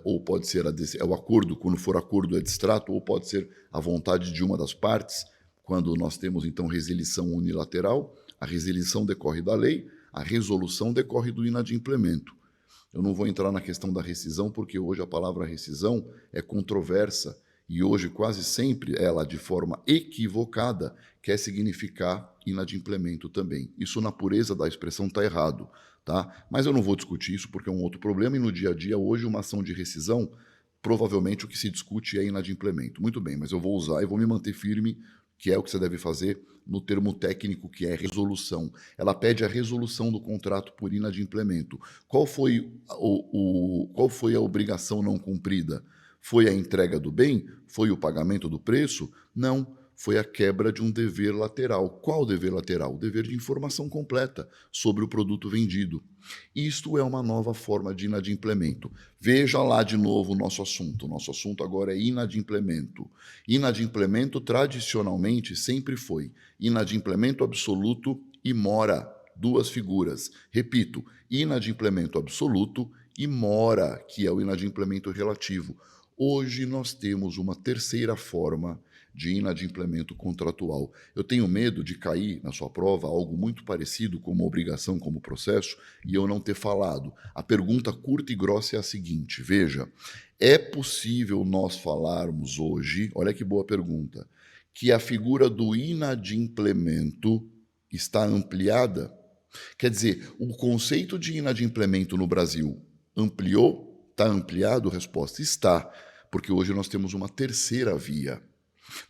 ou pode ser o acordo, quando for acordo é distrato, ou pode ser a vontade de uma das partes. Quando nós temos, então, resilição unilateral, a resilição decorre da lei, a resolução decorre do inadimplemento. Eu não vou entrar na questão da rescisão, porque hoje a palavra rescisão é controversa e hoje quase sempre ela, de forma equivocada, quer significar inadimplemento também. Isso na pureza da expressão está errado, tá? Mas eu não vou discutir isso porque é um outro problema e no dia a dia hoje uma ação de rescisão, provavelmente o que se discute é inadimplemento. Muito bem, mas eu vou usar e vou me manter firme, que é o que você deve fazer no termo técnico, que é resolução. Ela pede a resolução do contrato por inadimplemento. Qual foi a obrigação não cumprida? Foi a entrega do bem? Foi o pagamento do preço? Não. Foi a quebra de um dever lateral. Qual dever lateral? O dever de informação completa sobre o produto vendido. Isto é uma nova forma de inadimplemento. Veja lá de novo o nosso assunto. O nosso assunto agora é inadimplemento. Inadimplemento, tradicionalmente, sempre foi inadimplemento absoluto e mora. Duas figuras. Repito, inadimplemento absoluto e mora, que é o inadimplemento relativo. Hoje nós temos uma terceira forma de inadimplemento contratual. Eu tenho medo de cair na sua prova algo muito parecido com uma obrigação como processo e eu não ter falado. A pergunta curta e grossa é a seguinte, veja, é possível nós falarmos hoje, olha que boa pergunta, que a figura do inadimplemento está ampliada? Quer dizer, o conceito de inadimplemento no Brasil ampliou? Está ampliado? Resposta: está, porque hoje nós temos uma terceira via.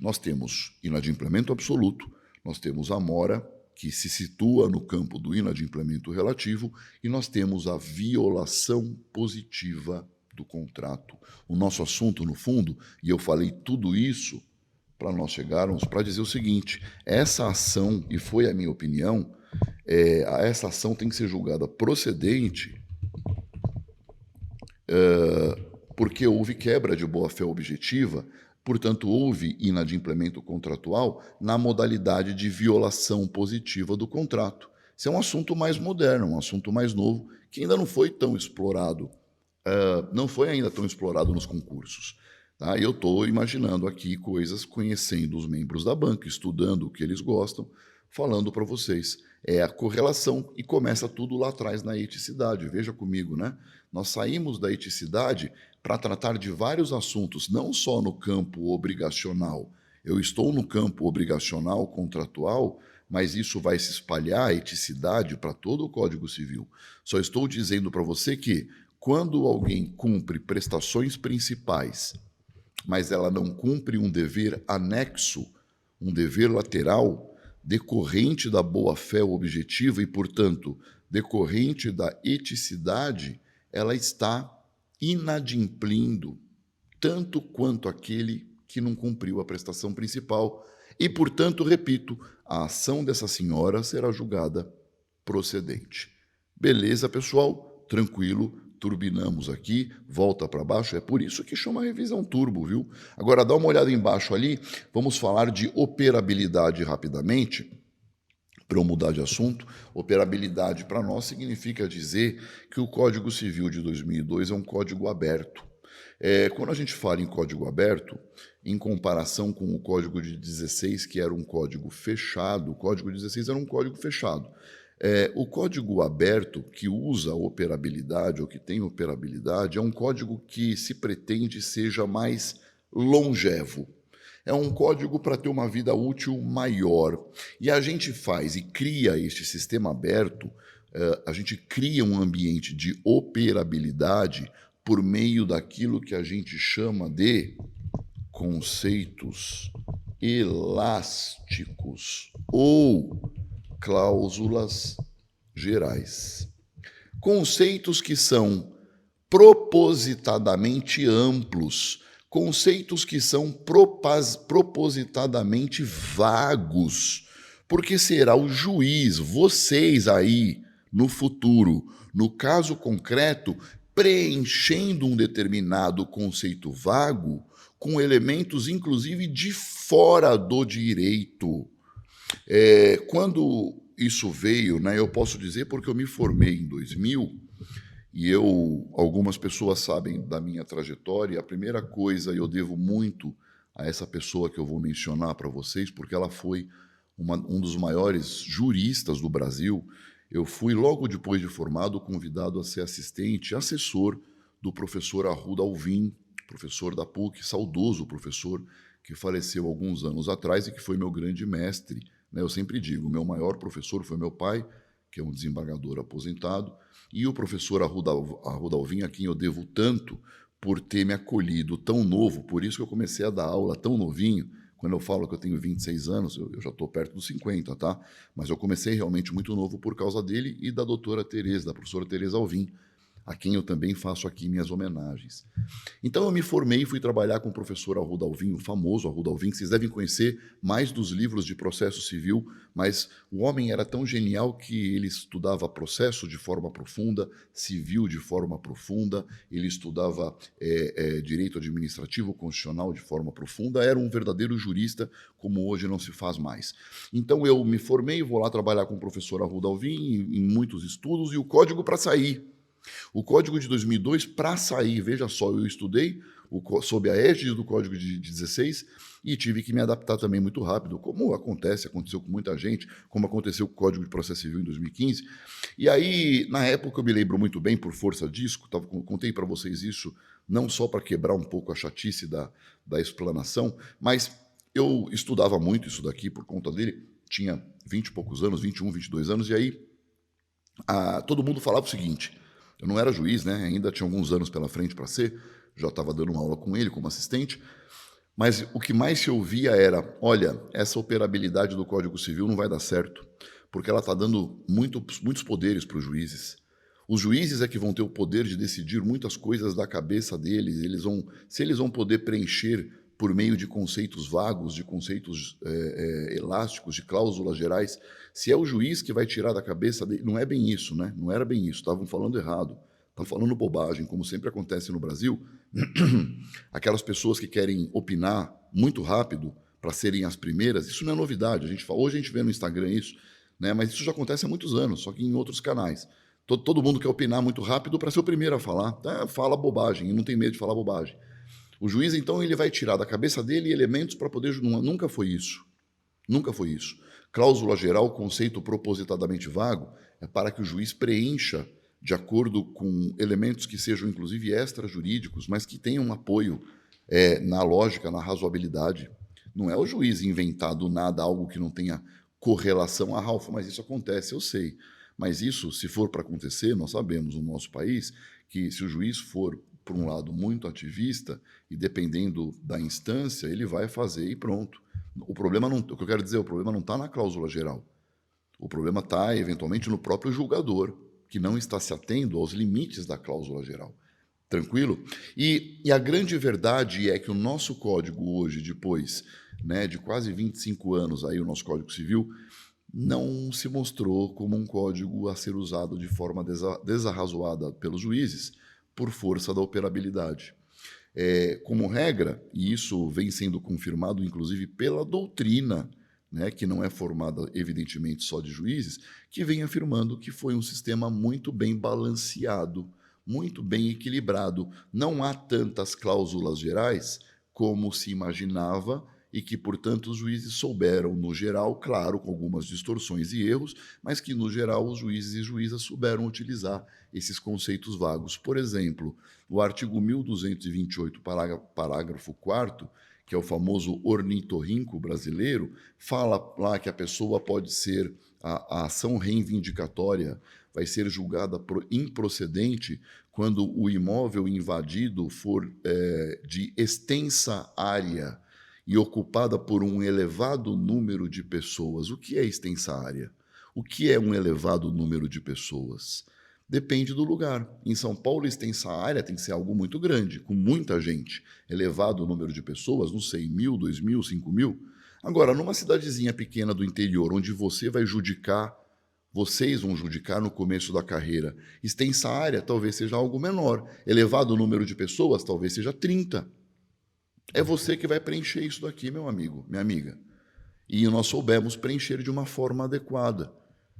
Nós temos inadimplemento absoluto, nós temos a mora, que se situa no campo do inadimplemento relativo, e nós temos a violação positiva do contrato. O nosso assunto, no fundo, e eu falei tudo isso para nós chegarmos para dizer o seguinte, essa ação, e foi a minha opinião, essa ação tem que ser julgada procedente porque houve quebra de boa-fé objetiva, portanto, houve inadimplemento contratual na modalidade de violação positiva do contrato. Isso é um assunto mais moderno, um assunto mais novo, que ainda não foi tão explorado, não foi ainda tão explorado nos concursos. Tá? Eu estou imaginando aqui coisas, conhecendo os membros da banca, estudando o que eles gostam, falando para vocês. É a correlação e começa tudo lá atrás na eticidade. Veja comigo, né? Nós saímos da eticidade para tratar de vários assuntos, não só no campo obrigacional. Eu estou no campo obrigacional, contratual, mas isso vai se espalhar, a eticidade, para todo o Código Civil. Só estou dizendo para você que, quando alguém cumpre prestações principais, mas ela não cumpre um dever anexo, um dever lateral, decorrente da boa-fé objetiva e, portanto, decorrente da eticidade, ela está inadimplindo tanto quanto aquele que não cumpriu a prestação principal e, portanto, repito, a ação dessa senhora será julgada procedente. Beleza, pessoal? Tranquilo, turbinamos aqui, volta para baixo, é por isso que chama revisão turbo, viu? Agora dá uma olhada embaixo ali, vamos falar de operabilidade rapidamente. Para eu mudar de assunto, operabilidade para nós significa dizer que o Código Civil de 2002 é um código aberto. Quando a gente fala em código aberto, em comparação com o Código de 16, que era um código fechado, o Código 16 era um código fechado. O código aberto, que usa operabilidade ou que tem operabilidade, é um código que se pretende seja mais longevo. É um código para ter uma vida útil maior. E a gente faz e cria este sistema aberto, a gente cria um ambiente de operabilidade por meio daquilo que a gente chama de conceitos elásticos ou cláusulas gerais. Conceitos que são propositadamente amplos, conceitos que são propositadamente vagos, porque será o juiz, vocês aí no futuro, no caso concreto, preenchendo um determinado conceito vago com elementos, inclusive, de fora do direito. Quando isso veio, né, eu posso dizer porque eu me formei em 2000, e algumas pessoas sabem da minha trajetória, a primeira coisa, eu devo muito a essa pessoa que eu vou mencionar para vocês, porque ela foi um dos maiores juristas do Brasil. Eu fui, logo depois de formado, convidado a ser assistente, assessor do professor Arruda Alvim, professor da PUC, saudoso professor, que faleceu alguns anos atrás e que foi meu grande mestre. Eu sempre digo, meu maior professor foi meu pai, que é um desembargador aposentado, e o professor Arruda Alvim, a quem eu devo tanto por ter me acolhido tão novo, por isso que eu comecei a dar aula tão novinho. Quando eu falo que eu tenho 26 anos, eu já estou perto dos 50, tá? Mas eu comecei realmente muito novo por causa dele e da doutora Tereza, da professora Tereza Alvim, a quem eu também faço aqui minhas homenagens. Então eu me formei e fui trabalhar com o professor Arruda Alvim, o famoso Arruda Alvim, que vocês devem conhecer mais dos livros de processo civil, mas o homem era tão genial que ele estudava processo de forma profunda, civil de forma profunda, ele estudava direito administrativo constitucional de forma profunda, era um verdadeiro jurista, como hoje não se faz mais. Então eu me formei, vou lá trabalhar com o professor Arruda Alvim em muitos estudos, e o código para sair. O Código de 2002, para sair, veja só, eu estudei sob a égide do Código de 16 e tive que me adaptar também muito rápido, como aconteceu com muita gente, como aconteceu com o Código de Processo Civil em 2015. E aí, na época, eu me lembro muito bem, por força disso, contei para vocês isso, não só para quebrar um pouco a chatice da explanação, mas eu estudava muito isso daqui por conta dele, tinha 20 e poucos anos, 21, 22 anos, e aí todo mundo falava o seguinte: eu não era juiz, né? Ainda tinha alguns anos pela frente para ser, já estava dando uma aula com ele como assistente, mas o que mais se ouvia era: olha, essa operabilidade do Código Civil não vai dar certo, porque ela está dando muitos poderes para os juízes. Os juízes é que vão ter o poder de decidir muitas coisas da cabeça deles. Se eles vão poder preencher por meio de conceitos vagos, de conceitos elásticos, de cláusulas gerais, se é o juiz que vai tirar da cabeça dele, não é bem isso, né? Não era bem isso, estavam falando errado, estavam falando bobagem, como sempre acontece no Brasil. Aquelas pessoas que querem opinar muito rápido para serem as primeiras, isso não é novidade. Hoje a gente vê no Instagram isso, né? Mas isso já acontece há muitos anos, só que em outros canais. Todo mundo quer opinar muito rápido para ser o primeiro a falar. Fala bobagem e não tem medo de falar bobagem. O juiz, então, ele vai tirar da cabeça dele elementos para poder... Nunca foi isso. Nunca foi isso. Cláusula geral, conceito propositadamente vago, é para que o juiz preencha de acordo com elementos que sejam, inclusive, extrajurídicos, mas que tenham um apoio na lógica, na razoabilidade. Não é o juiz inventar do nada algo que não tenha correlação. Ralf, mas isso acontece, eu sei. Mas isso, se for para acontecer, nós sabemos no nosso país que se o juiz for, por um lado, muito ativista, e dependendo da instância, ele vai fazer e pronto. O que eu quero dizer, o problema não está na cláusula geral. O problema está, eventualmente, no próprio julgador, que não está se atendo aos limites da cláusula geral. Tranquilo? E a grande verdade é que o nosso código hoje, depois de quase 25 anos, aí, o nosso Código Civil, não se mostrou como um código a ser usado de forma desarrazoada pelos juízes por força da operabilidade. Como regra, e isso vem sendo confirmado inclusive pela doutrina, que não é formada evidentemente só de juízes, que vem afirmando que foi um sistema muito bem balanceado, muito bem equilibrado. Não há tantas cláusulas gerais como se imaginava e que, portanto, os juízes souberam, no geral, claro, com algumas distorções e erros, mas que, no geral, os juízes e juízas souberam utilizar esses conceitos vagos. Por exemplo, o artigo 1228, parágrafo 4º, que é o famoso ornitorrinco brasileiro, fala lá que a pessoa pode ser, a ação reivindicatória vai ser julgada improcedente quando o imóvel invadido for de extensa área e ocupada por um elevado número de pessoas. O que é extensa área? O que é um elevado número de pessoas? Depende do lugar. Em São Paulo, extensa área tem que ser algo muito grande, com muita gente. Elevado número de pessoas, não sei, 1.000, 2.000, 5.000. Agora, numa cidadezinha pequena do interior, onde vocês vão judicar no começo da carreira, extensa área talvez seja algo menor. Elevado número de pessoas, talvez seja 30. É você que vai preencher isso daqui, meu amigo, minha amiga. E nós soubemos preencher de uma forma adequada.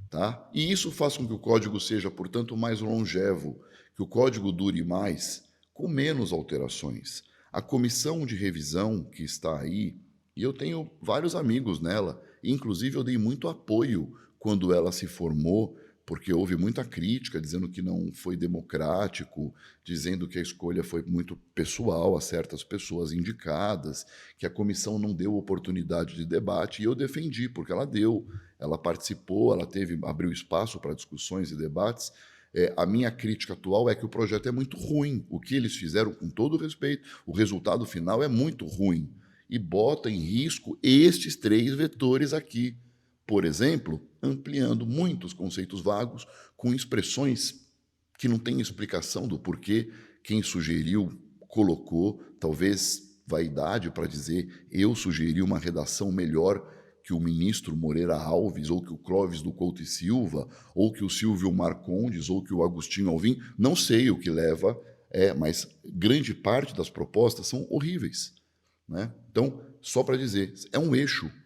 Tá? E isso faz com que o código seja, portanto, mais longevo, que o código dure mais, com menos alterações. A comissão de revisão que está aí, e eu tenho vários amigos nela, inclusive eu dei muito apoio quando ela se formou, porque houve muita crítica dizendo que não foi democrático, dizendo que a escolha foi muito pessoal a certas pessoas indicadas, que a comissão não deu oportunidade de debate, e eu defendi, porque ela deu, ela participou, abriu espaço para discussões e debates. A minha crítica atual é que o projeto é muito ruim. O que eles fizeram, com todo respeito, o resultado final é muito ruim e bota em risco estes 3 vetores aqui. Por exemplo, ampliando muitos conceitos vagos com expressões que não têm explicação do porquê quem sugeriu, colocou, talvez vaidade para dizer eu sugeri uma redação melhor que o ministro Moreira Alves, ou que o Clóvis do Couto e Silva, ou que o Silvio Marcondes, ou que o Agostinho Alvim, não sei o que leva, mas grande parte das propostas são horríveis. Né? Então, só para dizer,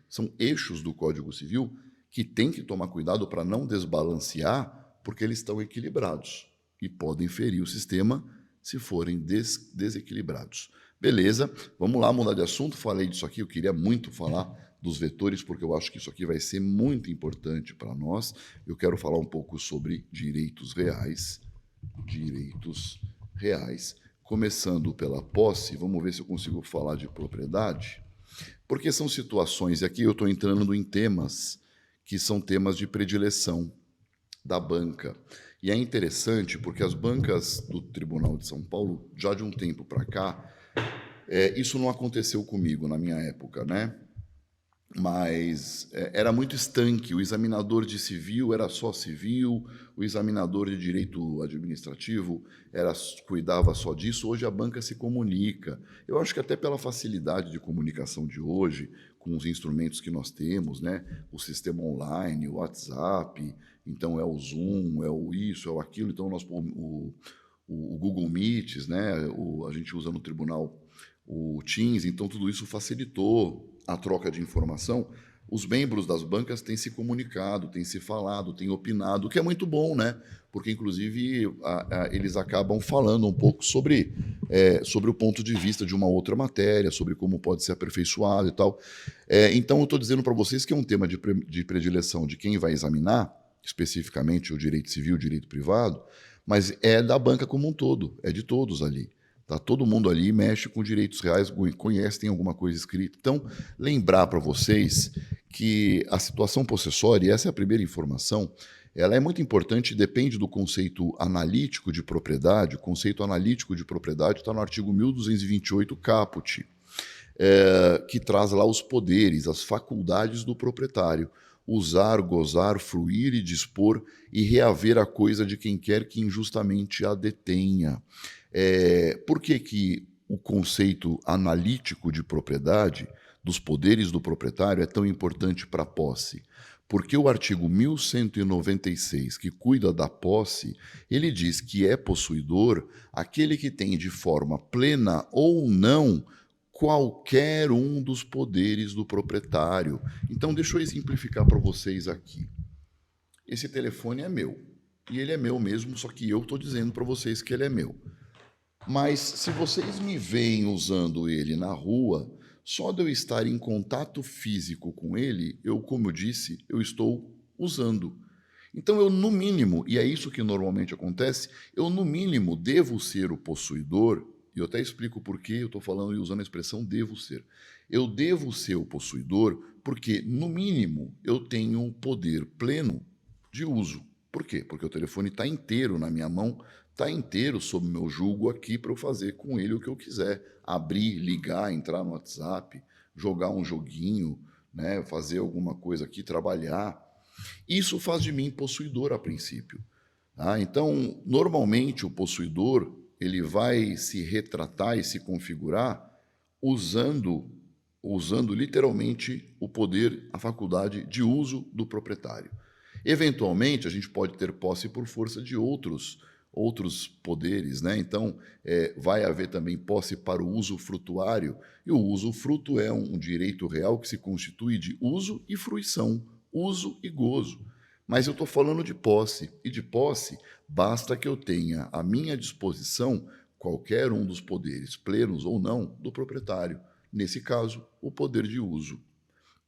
são eixos do Código Civil que tem que tomar cuidado para não desbalancear, porque eles estão equilibrados. e podem ferir o sistema se forem desequilibrados. Beleza, vamos lá mudar de assunto. Falei disso aqui, eu queria muito falar dos vetores, porque eu acho que isso aqui vai ser muito importante para nós. Eu quero falar um pouco sobre direitos reais. Direitos reais. Começando pela posse, vamos ver se eu consigo falar de propriedade, porque são situações, e aqui eu estou entrando em temas que são temas de predileção da banca. E é interessante porque as bancas do Tribunal de São Paulo, já de um tempo para cá, isso não aconteceu comigo na minha época, né? Mas era muito estanque. O examinador de civil era só civil, o examinador de direito administrativo cuidava só disso. Hoje a banca se comunica. Eu acho que até pela facilidade de comunicação de hoje, com os instrumentos que nós temos, né? O sistema online, o WhatsApp, então é o Zoom, é o isso, é o aquilo. Então o Google Meets, né? A gente usa no tribunal o Teams, então tudo isso facilitou a troca de informação. Os membros das bancas têm se comunicado, têm se falado, têm opinado, o que é muito bom, né? Porque, inclusive, eles acabam falando um pouco sobre o ponto de vista de uma outra matéria, sobre como pode ser aperfeiçoado e tal. Então, eu estou dizendo para vocês que é um tema de predileção de quem vai examinar, especificamente o direito civil, o direito privado, mas é da banca como um todo, é de todos ali. Tá? Todo mundo ali mexe com direitos reais, conhece, tem alguma coisa escrita. Então, lembrar para vocês que a situação possessória, e essa é a primeira informação, ela é muito importante, depende do conceito analítico de propriedade. O conceito analítico de propriedade está no artigo 1228 caput, que traz lá os poderes, as faculdades do proprietário. Usar, gozar, fruir e dispor e reaver a coisa de quem quer que injustamente a detenha. Por que o conceito analítico de propriedade, dos poderes do proprietário, é tão importante para a posse? Porque o artigo 1196, que cuida da posse, ele diz que é possuidor aquele que tem de forma plena ou não qualquer um dos poderes do proprietário. Então, deixa eu exemplificar para vocês aqui. Esse telefone é meu, e ele é meu mesmo, só que eu estou dizendo para vocês que ele é meu. Mas se vocês me veem usando ele na rua, só de eu estar em contato físico com ele, como eu disse, eu estou usando. Então eu, no mínimo, e é isso que normalmente acontece, eu, no mínimo, devo ser o possuidor, e eu até explico por que eu estou falando e usando a expressão devo ser. Eu devo ser o possuidor porque, no mínimo, eu tenho um poder pleno de uso. Por quê? Porque o telefone está inteiro na minha mão, está inteiro sob meu jugo aqui para eu fazer com ele o que eu quiser. Abrir, ligar, entrar no WhatsApp, jogar um joguinho, né, fazer alguma coisa aqui, trabalhar. Isso faz de mim possuidor a princípio. Tá? Então, normalmente, o possuidor ele vai se retratar e se configurar usando literalmente o poder, a faculdade de uso do proprietário. Eventualmente, a gente pode ter posse por força de outros poderes, né? Então, vai haver também posse para o uso frutuário, e o usufruto é um direito real que se constitui de uso e fruição, uso e gozo. Mas eu estou falando de posse, e de posse basta que eu tenha à minha disposição qualquer um dos poderes, plenos ou não, do proprietário. Nesse caso, o poder de uso.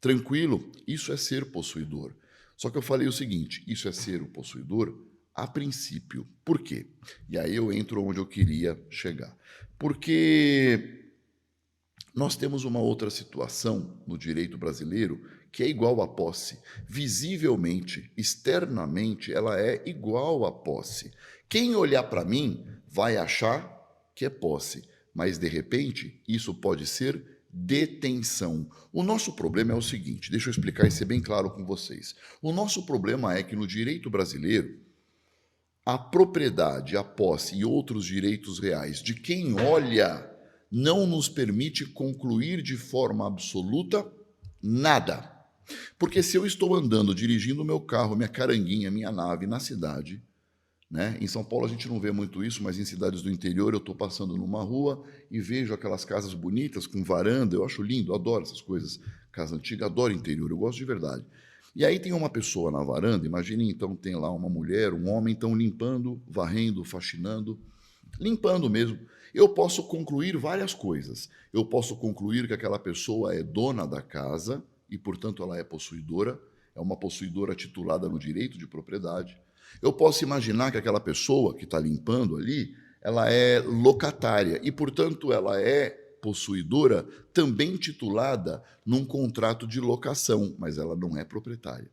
Tranquilo? Isso é ser possuidor. Só que eu falei o seguinte, isso é ser o possuidor a princípio. Por quê? E aí eu entro onde eu queria chegar. Porque nós temos uma outra situação no direito brasileiro que é igual à posse. Visivelmente, externamente, ela é igual à posse. Quem olhar para mim vai achar que é posse, mas, de repente, isso pode ser detenção. O nosso problema é o seguinte, deixa eu explicar e ser bem claro com vocês. O nosso problema é que no direito brasileiro, a propriedade, a posse e outros direitos reais de quem olha não nos permite concluir de forma absoluta nada. Porque se eu estou andando, dirigindo o meu carro, minha caranguinha, minha nave na cidade, né? Em São Paulo a gente não vê muito isso, mas em cidades do interior eu estou passando numa rua e vejo aquelas casas bonitas com varanda, eu acho lindo, eu adoro essas coisas, casa antiga, adoro interior, eu gosto de verdade. E aí tem uma pessoa na varanda, imagine então tem lá uma mulher, um homem, estão limpando, varrendo, faxinando, limpando mesmo. Eu posso concluir várias coisas. Eu posso concluir que aquela pessoa é dona da casa e, portanto, ela é possuidora, é uma possuidora titulada no direito de propriedade. Eu posso imaginar que aquela pessoa que está limpando ali, ela é locatária e, portanto, ela é possuidora também titulada num contrato de locação, mas ela não é proprietária.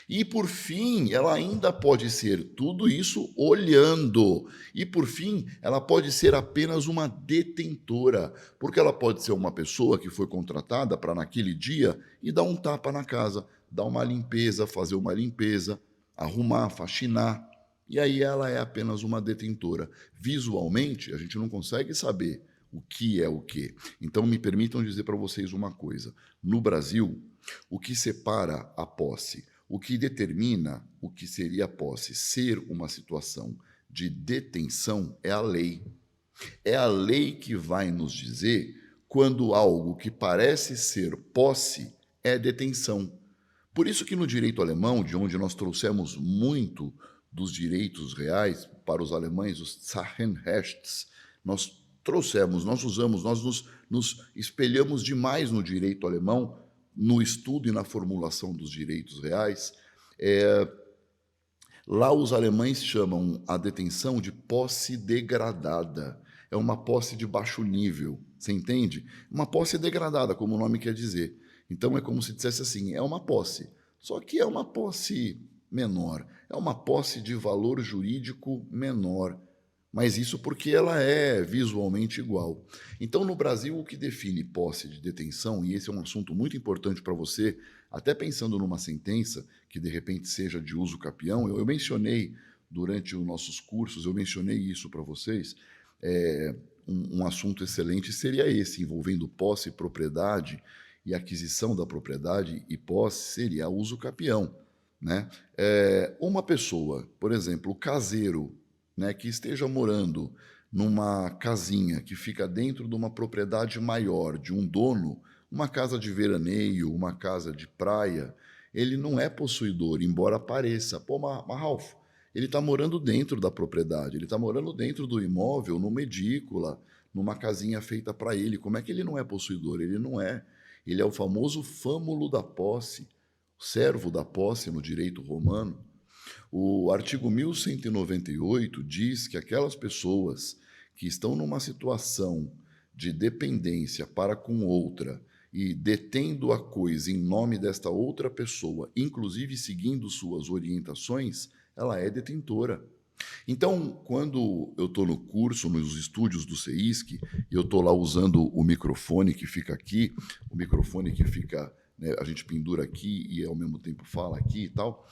E por fim, ela ainda pode ser tudo isso olhando. E por fim, ela pode ser apenas uma detentora, porque ela pode ser uma pessoa que foi contratada para naquele dia e dar um tapa na casa, dar uma limpeza, fazer uma limpeza, arrumar, faxinar. E aí ela é apenas uma detentora. Visualmente, a gente não consegue saber o que é o quê. Então me permitam dizer para vocês uma coisa. No Brasil, o que separa a posse, o que determina o que seria a posse ser uma situação de detenção é a lei. É a lei que vai nos dizer quando algo que parece ser posse é detenção. Por isso que no direito alemão, de onde nós trouxemos muito dos direitos reais para os alemães, os Sachenrechts, nós trouxemos, nós usamos, nós nos espelhamos demais no direito alemão, no estudo e na formulação dos direitos reais. Lá os alemães chamam a detenção de posse degradada. É uma posse de baixo nível, você entende? Uma posse degradada, como o nome quer dizer. Então é como se dissesse assim, é uma posse, só que é uma posse menor, é uma posse de valor jurídico menor, mas isso porque ela é visualmente igual. Então, no Brasil, o que define posse de detenção, e esse é um assunto muito importante para você, até pensando numa sentença que de repente seja de uso capião, eu mencionei durante os nossos cursos, eu mencionei isso para vocês, um assunto excelente seria esse, envolvendo posse, propriedade e aquisição da propriedade e posse, seria uso capião. Né? Uma pessoa, por exemplo, o caseiro, né, que esteja morando numa casinha que fica dentro de uma propriedade maior de um dono, uma casa de veraneio, uma casa de praia, ele não é possuidor, embora pareça. Pô, mas Ralf, ele está morando dentro da propriedade, ele está morando dentro do imóvel, numa edícula, numa casinha feita para ele. Como é que ele não é possuidor? Ele não é. Ele é o famoso fâmulo da posse, servo da posse no direito romano. O artigo 1198 diz que aquelas pessoas que estão numa situação de dependência para com outra e detendo a coisa em nome desta outra pessoa, inclusive seguindo suas orientações, ela é detentora. Então, quando eu estou no curso, nos estúdios do CEISC, e eu estou lá usando o microfone que fica aqui, o microfone que fica, né, a gente pendura aqui e ao mesmo tempo fala aqui e tal,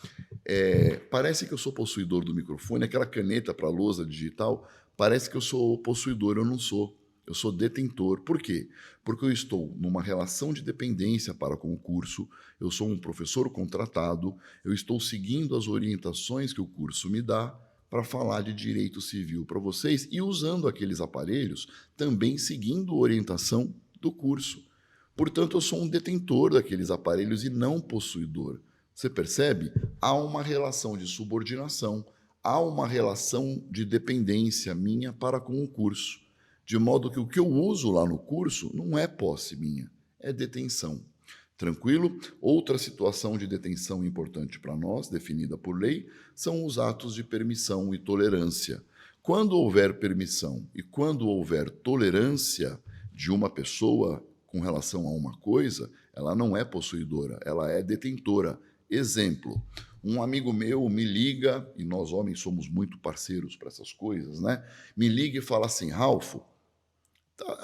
parece que eu sou possuidor do microfone, aquela caneta para lousa digital, parece que eu sou possuidor, eu não sou. Eu sou detentor. Por quê? Porque eu estou numa relação de dependência para com o curso, eu sou um professor contratado, eu estou seguindo as orientações que o curso me dá para falar de direito civil para vocês e usando aqueles aparelhos, também seguindo a orientação do curso. Portanto, eu sou um detentor daqueles aparelhos e não possuidor. Você percebe? Há uma relação de subordinação, há uma relação de dependência minha para com o curso. De modo que o que eu uso lá no curso não é posse minha, é detenção. Tranquilo? Outra situação de detenção importante para nós, definida por lei, são os atos de permissão e tolerância. Quando houver permissão e quando houver tolerância de uma pessoa com relação a uma coisa, ela não é possuidora, ela é detentora. Exemplo, um amigo meu me liga, e nós homens somos muito parceiros para essas coisas, né? Me liga e fala assim, Ralf,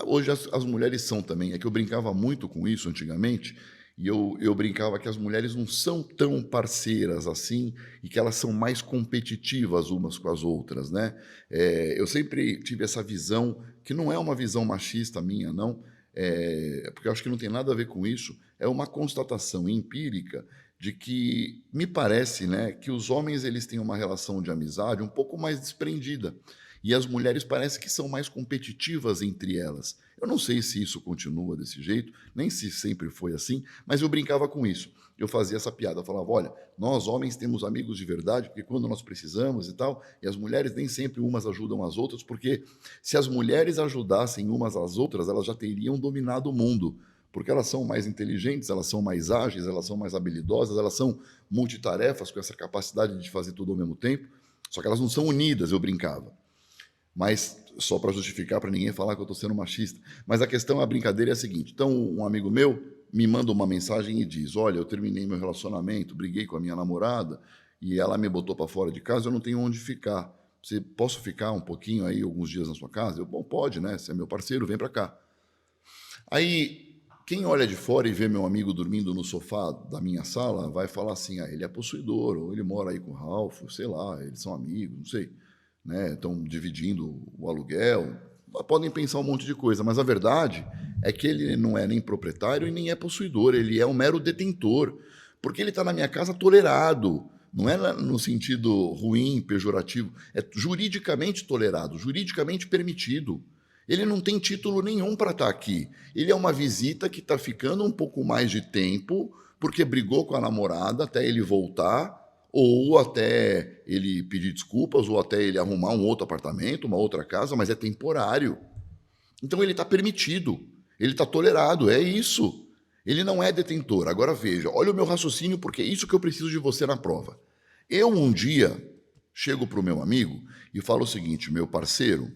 hoje as mulheres são também, é que eu brincava muito com isso antigamente, e eu brincava que as mulheres não são tão parceiras assim e que elas são mais competitivas umas com as outras, né? Eu sempre tive essa visão, que não é uma visão machista minha, não, porque eu acho que não tem nada a ver com isso, é uma constatação empírica de que me parece, né, que os homens eles têm uma relação de amizade um pouco mais desprendida e as mulheres parece que são mais competitivas entre elas. Eu não sei se isso continua desse jeito, nem se sempre foi assim, mas eu brincava com isso. Eu fazia essa piada, eu falava, olha, nós homens temos amigos de verdade, porque quando nós precisamos e tal, e as mulheres nem sempre umas ajudam as outras, porque se as mulheres ajudassem umas às outras, elas já teriam dominado o mundo, porque elas são mais inteligentes, elas são mais ágeis, elas são mais habilidosas, elas são multitarefas com essa capacidade de fazer tudo ao mesmo tempo, só que elas não são unidas, eu brincava. Mas só para justificar, para ninguém falar que eu estou sendo machista. Mas a questão, a brincadeira é a seguinte: então, um amigo meu me manda uma mensagem e diz: olha, eu terminei meu relacionamento, briguei com a minha namorada e ela me botou para fora de casa, eu não tenho onde ficar. Posso ficar um pouquinho aí, alguns dias na sua casa? Eu, bom, pode, né? Você é meu parceiro, vem para cá. Aí, quem olha de fora e vê meu amigo dormindo no sofá da minha sala, vai falar assim: ah, ele é possuidor, ou ele mora aí com o Ralph, sei lá, eles são amigos, não sei. Né? Estão dividindo o aluguel, podem pensar um monte de coisa, mas a verdade é que ele não é nem proprietário e nem é possuidor, ele é um mero detentor, porque ele está na minha casa tolerado, não é no sentido ruim, pejorativo, é juridicamente tolerado, juridicamente permitido. Ele não tem título nenhum para estar aqui. Ele é uma visita que está ficando um pouco mais de tempo, porque brigou com a namorada até ele voltar, ou até ele pedir desculpas, ou até ele arrumar um outro apartamento, uma outra casa, mas é temporário. Então ele está permitido, ele está tolerado, é isso. Ele não é detentor. Agora veja, olha o meu raciocínio, porque é isso que eu preciso de você na prova. Eu um dia chego para o meu amigo e falo o seguinte: meu parceiro,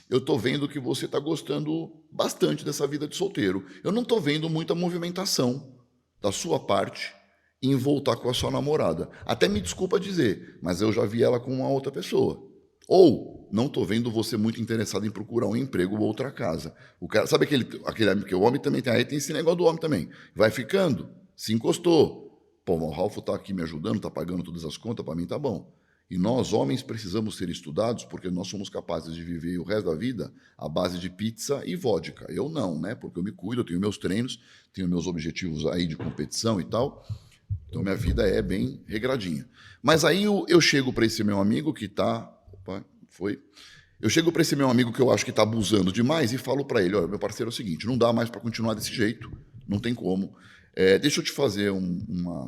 eu estou vendo que você está gostando bastante dessa vida de solteiro. Eu não estou vendo muita movimentação da sua parte em voltar com a sua namorada. Até me desculpa dizer, mas eu já vi ela com uma outra pessoa. Ou não estou vendo você muito interessado em procurar um emprego ou outra casa. O cara, sabe aquele que o homem também tem, aí tem esse negócio do homem também. Vai ficando, se encostou. Pô, o Ralf está aqui me ajudando, está pagando todas as contas, para mim tá bom. E nós, homens, precisamos ser estudados porque nós somos capazes de viver o resto da vida à base de pizza e vodka. Eu não, né? Porque eu me cuido, eu tenho meus treinos, tenho meus objetivos aí de competição e tal. Então, minha vida é bem regradinha. Mas aí eu chego para esse meu amigo que está... Opa, foi... Eu chego para esse meu amigo que eu acho que está abusando demais e falo para ele: olha, meu parceiro, é o seguinte, não dá mais para continuar desse jeito, não tem como. Deixa eu te fazer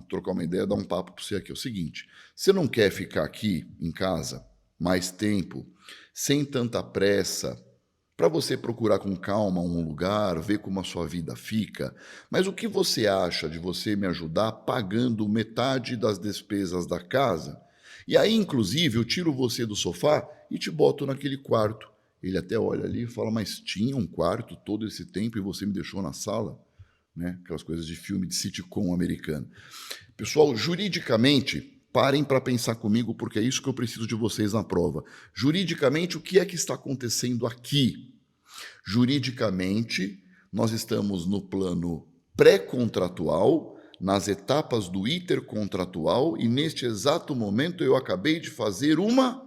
trocar uma ideia, dar um papo para você aqui. É o seguinte, você não quer ficar aqui em casa mais tempo, sem tanta pressa, para você procurar com calma um lugar, ver como a sua vida fica, mas o que você acha de você me ajudar pagando metade das despesas da casa? E aí, inclusive, eu tiro você do sofá e te boto naquele quarto. Ele até olha ali e fala: mas tinha um quarto todo esse tempo e você me deixou na sala? Né? Aquelas coisas de filme de sitcom americano. Pessoal, juridicamente, parem para pensar comigo, porque é isso que eu preciso de vocês na prova. Juridicamente, o que é que está acontecendo aqui? Juridicamente, nós estamos no plano pré-contratual, nas etapas do intercontratual, e neste exato momento eu acabei de fazer uma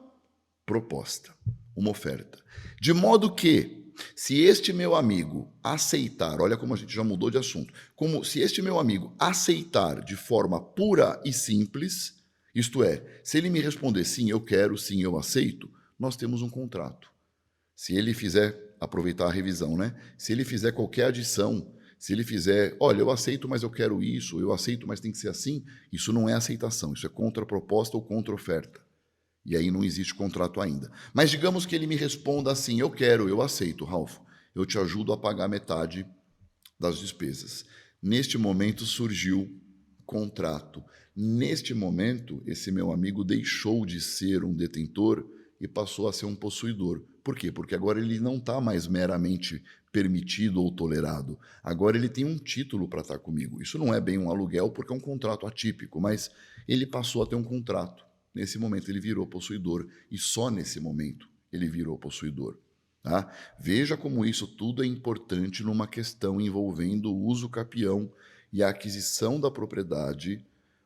proposta, uma oferta. De modo que, se este meu amigo aceitar, olha como a gente já mudou de assunto, como se este meu amigo aceitar de forma pura e simples, isto é, se ele me responder sim, eu quero, sim, eu aceito, nós temos um contrato. Se ele fizer, aproveitar a revisão, né? Se ele fizer qualquer adição, se ele fizer, olha, eu aceito, mas eu quero isso, eu aceito, mas tem que ser assim, isso não é aceitação, isso é contraproposta ou contra-oferta. E aí não existe contrato ainda. Mas digamos que ele me responda assim: eu quero, eu aceito, Ralf, eu te ajudo a pagar metade das despesas. Neste momento surgiu contrato. Neste momento, esse meu amigo deixou de ser um detentor e passou a ser um possuidor. Por quê? Porque agora ele não está mais meramente permitido ou tolerado. Agora ele tem um título para estar comigo. Isso não é bem um aluguel porque é um contrato atípico, mas ele passou a ter um contrato. Nesse momento ele virou possuidor e só nesse momento ele virou possuidor. Tá? Veja como isso tudo é importante numa questão envolvendo o uso capião e a aquisição da propriedade,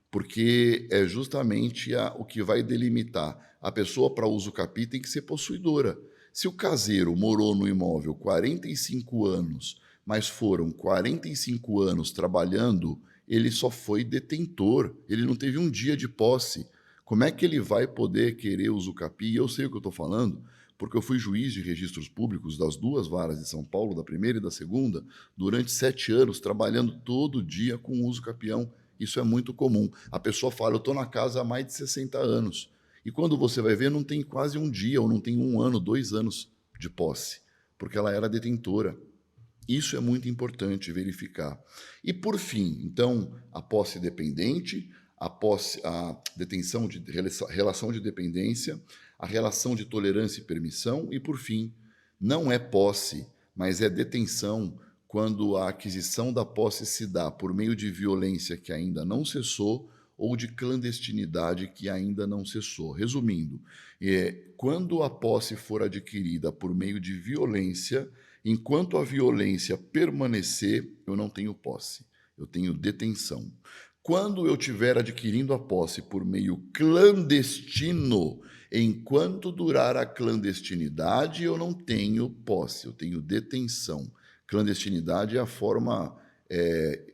porque é justamente o que vai delimitar. A pessoa para uso capi tem que ser possuidora. Se o caseiro morou no imóvel 45 anos, mas foram 45 anos trabalhando ele só foi detentor, ele não teve um dia de posse. Como é que ele vai poder querer usucapi? E eu sei o que eu estou falando, porque eu fui juiz de registros públicos das duas varas de São Paulo, da primeira e da segunda, durante 7 anos, trabalhando todo dia com uso capião. Isso é muito comum. A pessoa fala, eu estou na casa há mais de 60 anos. E quando você vai ver, não tem quase um dia, ou não tem 1 ano, 2 anos de posse, porque ela era detentora. Isso é muito importante verificar. E por fim, então, a posse dependente, a detenção de relação de dependência, a relação de tolerância e permissão e por fim, não é posse, mas é detenção quando a aquisição da posse se dá por meio de violência que ainda não cessou ou de clandestinidade que ainda não cessou. Resumindo, quando a posse for adquirida por meio de violência, enquanto a violência permanecer, eu não tenho posse, eu tenho detenção. Quando eu estiver adquirindo a posse por meio clandestino, enquanto durar a clandestinidade, eu não tenho posse, eu tenho detenção. Clandestinidade é a forma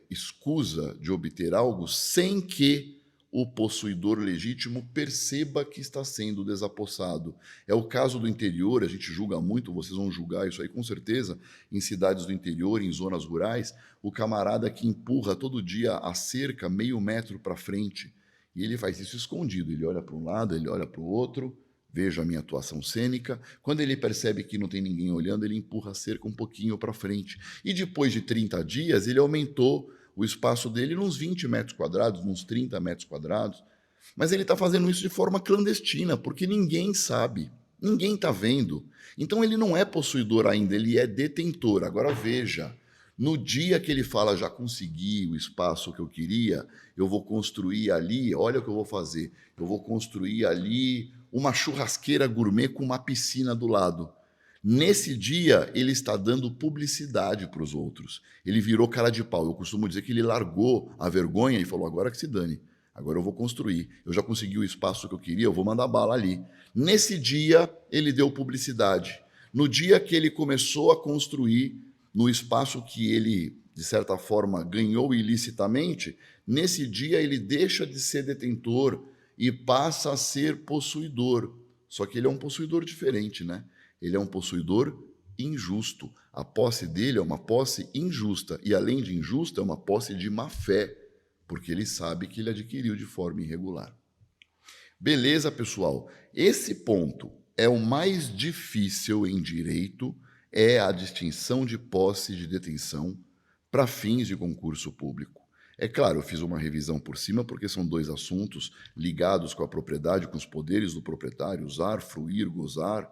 escusa de obter algo sem que o possuidor legítimo perceba que está sendo desapossado. É o caso do interior, a gente julga muito, vocês vão julgar isso aí com certeza, em cidades do interior, em zonas rurais, o camarada que empurra todo dia a cerca meio metro para frente, e ele faz isso escondido, ele olha para um lado, ele olha para o outro, veja a minha atuação cênica, quando ele percebe que não tem ninguém olhando, ele empurra a cerca um pouquinho para frente. E depois de 30 dias, ele aumentou o espaço dele nos 20 metros quadrados, nos 30 metros quadrados. Mas ele está fazendo isso de forma clandestina, porque ninguém sabe, ninguém está vendo. Então ele não é possuidor ainda, ele é detentor. Agora veja, no dia que ele fala, já consegui o espaço que eu queria, eu vou construir ali, olha o que eu vou fazer, eu vou construir ali uma churrasqueira gourmet com uma piscina do lado. Nesse dia, ele está dando publicidade para os outros. Ele virou cara de pau. Eu costumo dizer que ele largou a vergonha e falou: agora que se dane, agora eu vou construir. Eu já consegui o espaço que eu queria, eu vou mandar bala ali. Nesse dia, ele deu publicidade. No dia que ele começou a construir, no espaço que ele, de certa forma, ganhou ilicitamente, nesse dia ele deixa de ser detentor e passa a ser possuidor. Só que ele é um possuidor diferente, né? Ele é um possuidor injusto. A posse dele é uma posse injusta. E, além de injusta, é uma posse de má fé, porque ele sabe que ele adquiriu de forma irregular. Beleza, pessoal? Esse ponto é o mais difícil em direito, é a distinção de posse e de detenção para fins de concurso público. É claro, eu fiz uma revisão por cima, porque são 2 assuntos ligados com a propriedade, com os poderes do proprietário, usar, fruir, gozar,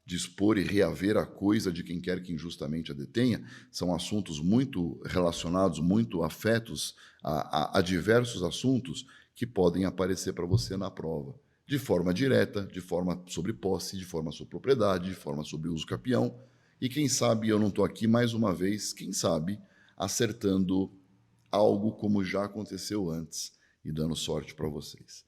dispor e reaver a coisa de quem quer que injustamente a detenha, são assuntos muito relacionados, muito afetos a diversos assuntos que podem aparecer para você na prova, de forma direta, de forma sobre posse, de forma sobre propriedade, de forma sobre uso capião, e quem sabe eu não estou aqui mais uma vez, quem sabe, acertando algo como já aconteceu antes e dando sorte para vocês.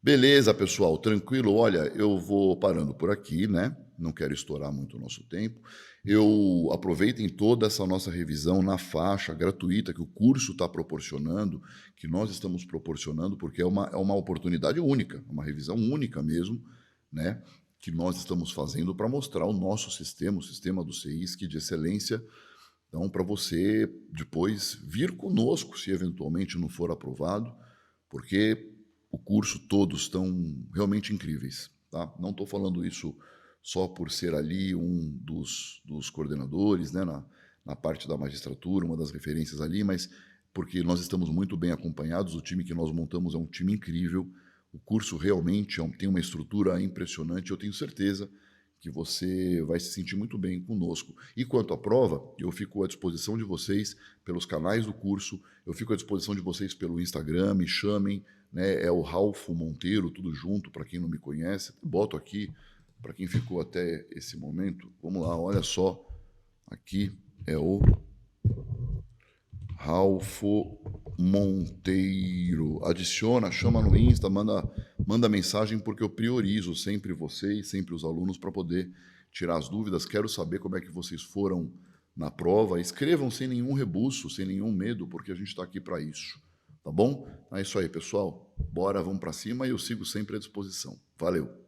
Beleza, pessoal, tranquilo? Olha, eu vou parando por aqui, né? Não quero estourar muito o nosso tempo. Aproveitem toda essa nossa revisão na faixa gratuita que o curso está proporcionando, que nós estamos proporcionando, porque é uma oportunidade única, uma revisão única mesmo, né? Que nós estamos fazendo para mostrar o nosso sistema, o sistema do CEISC de excelência. Então, para você depois vir conosco, se eventualmente não for aprovado, porque o curso todos estão realmente incríveis. Tá? Não estou falando isso só por ser ali um dos coordenadores, né, na parte da magistratura, uma das referências ali, mas porque nós estamos muito bem acompanhados, o time que nós montamos é um time incrível, o curso realmente tem uma estrutura impressionante, eu tenho certeza que você vai se sentir muito bem conosco. E quanto à prova, eu fico à disposição de vocês pelos canais do curso, eu fico à disposição de vocês pelo Instagram, me chamem, né? É o Ralfo Monteiro, tudo junto, para quem não me conhece. Boto aqui, para quem ficou até esse momento. Vamos lá, olha só. Aqui é o Ralfo Monteiro. Adiciona, chama no Insta, manda mensagem, porque eu priorizo sempre vocês, sempre os alunos, para poder tirar as dúvidas. Quero saber como é que vocês foram na prova. Escrevam sem nenhum rebuço, sem nenhum medo, porque a gente está aqui para isso. tá bom? É isso aí, pessoal. Bora, vamos para cima e eu sigo sempre à disposição. Valeu!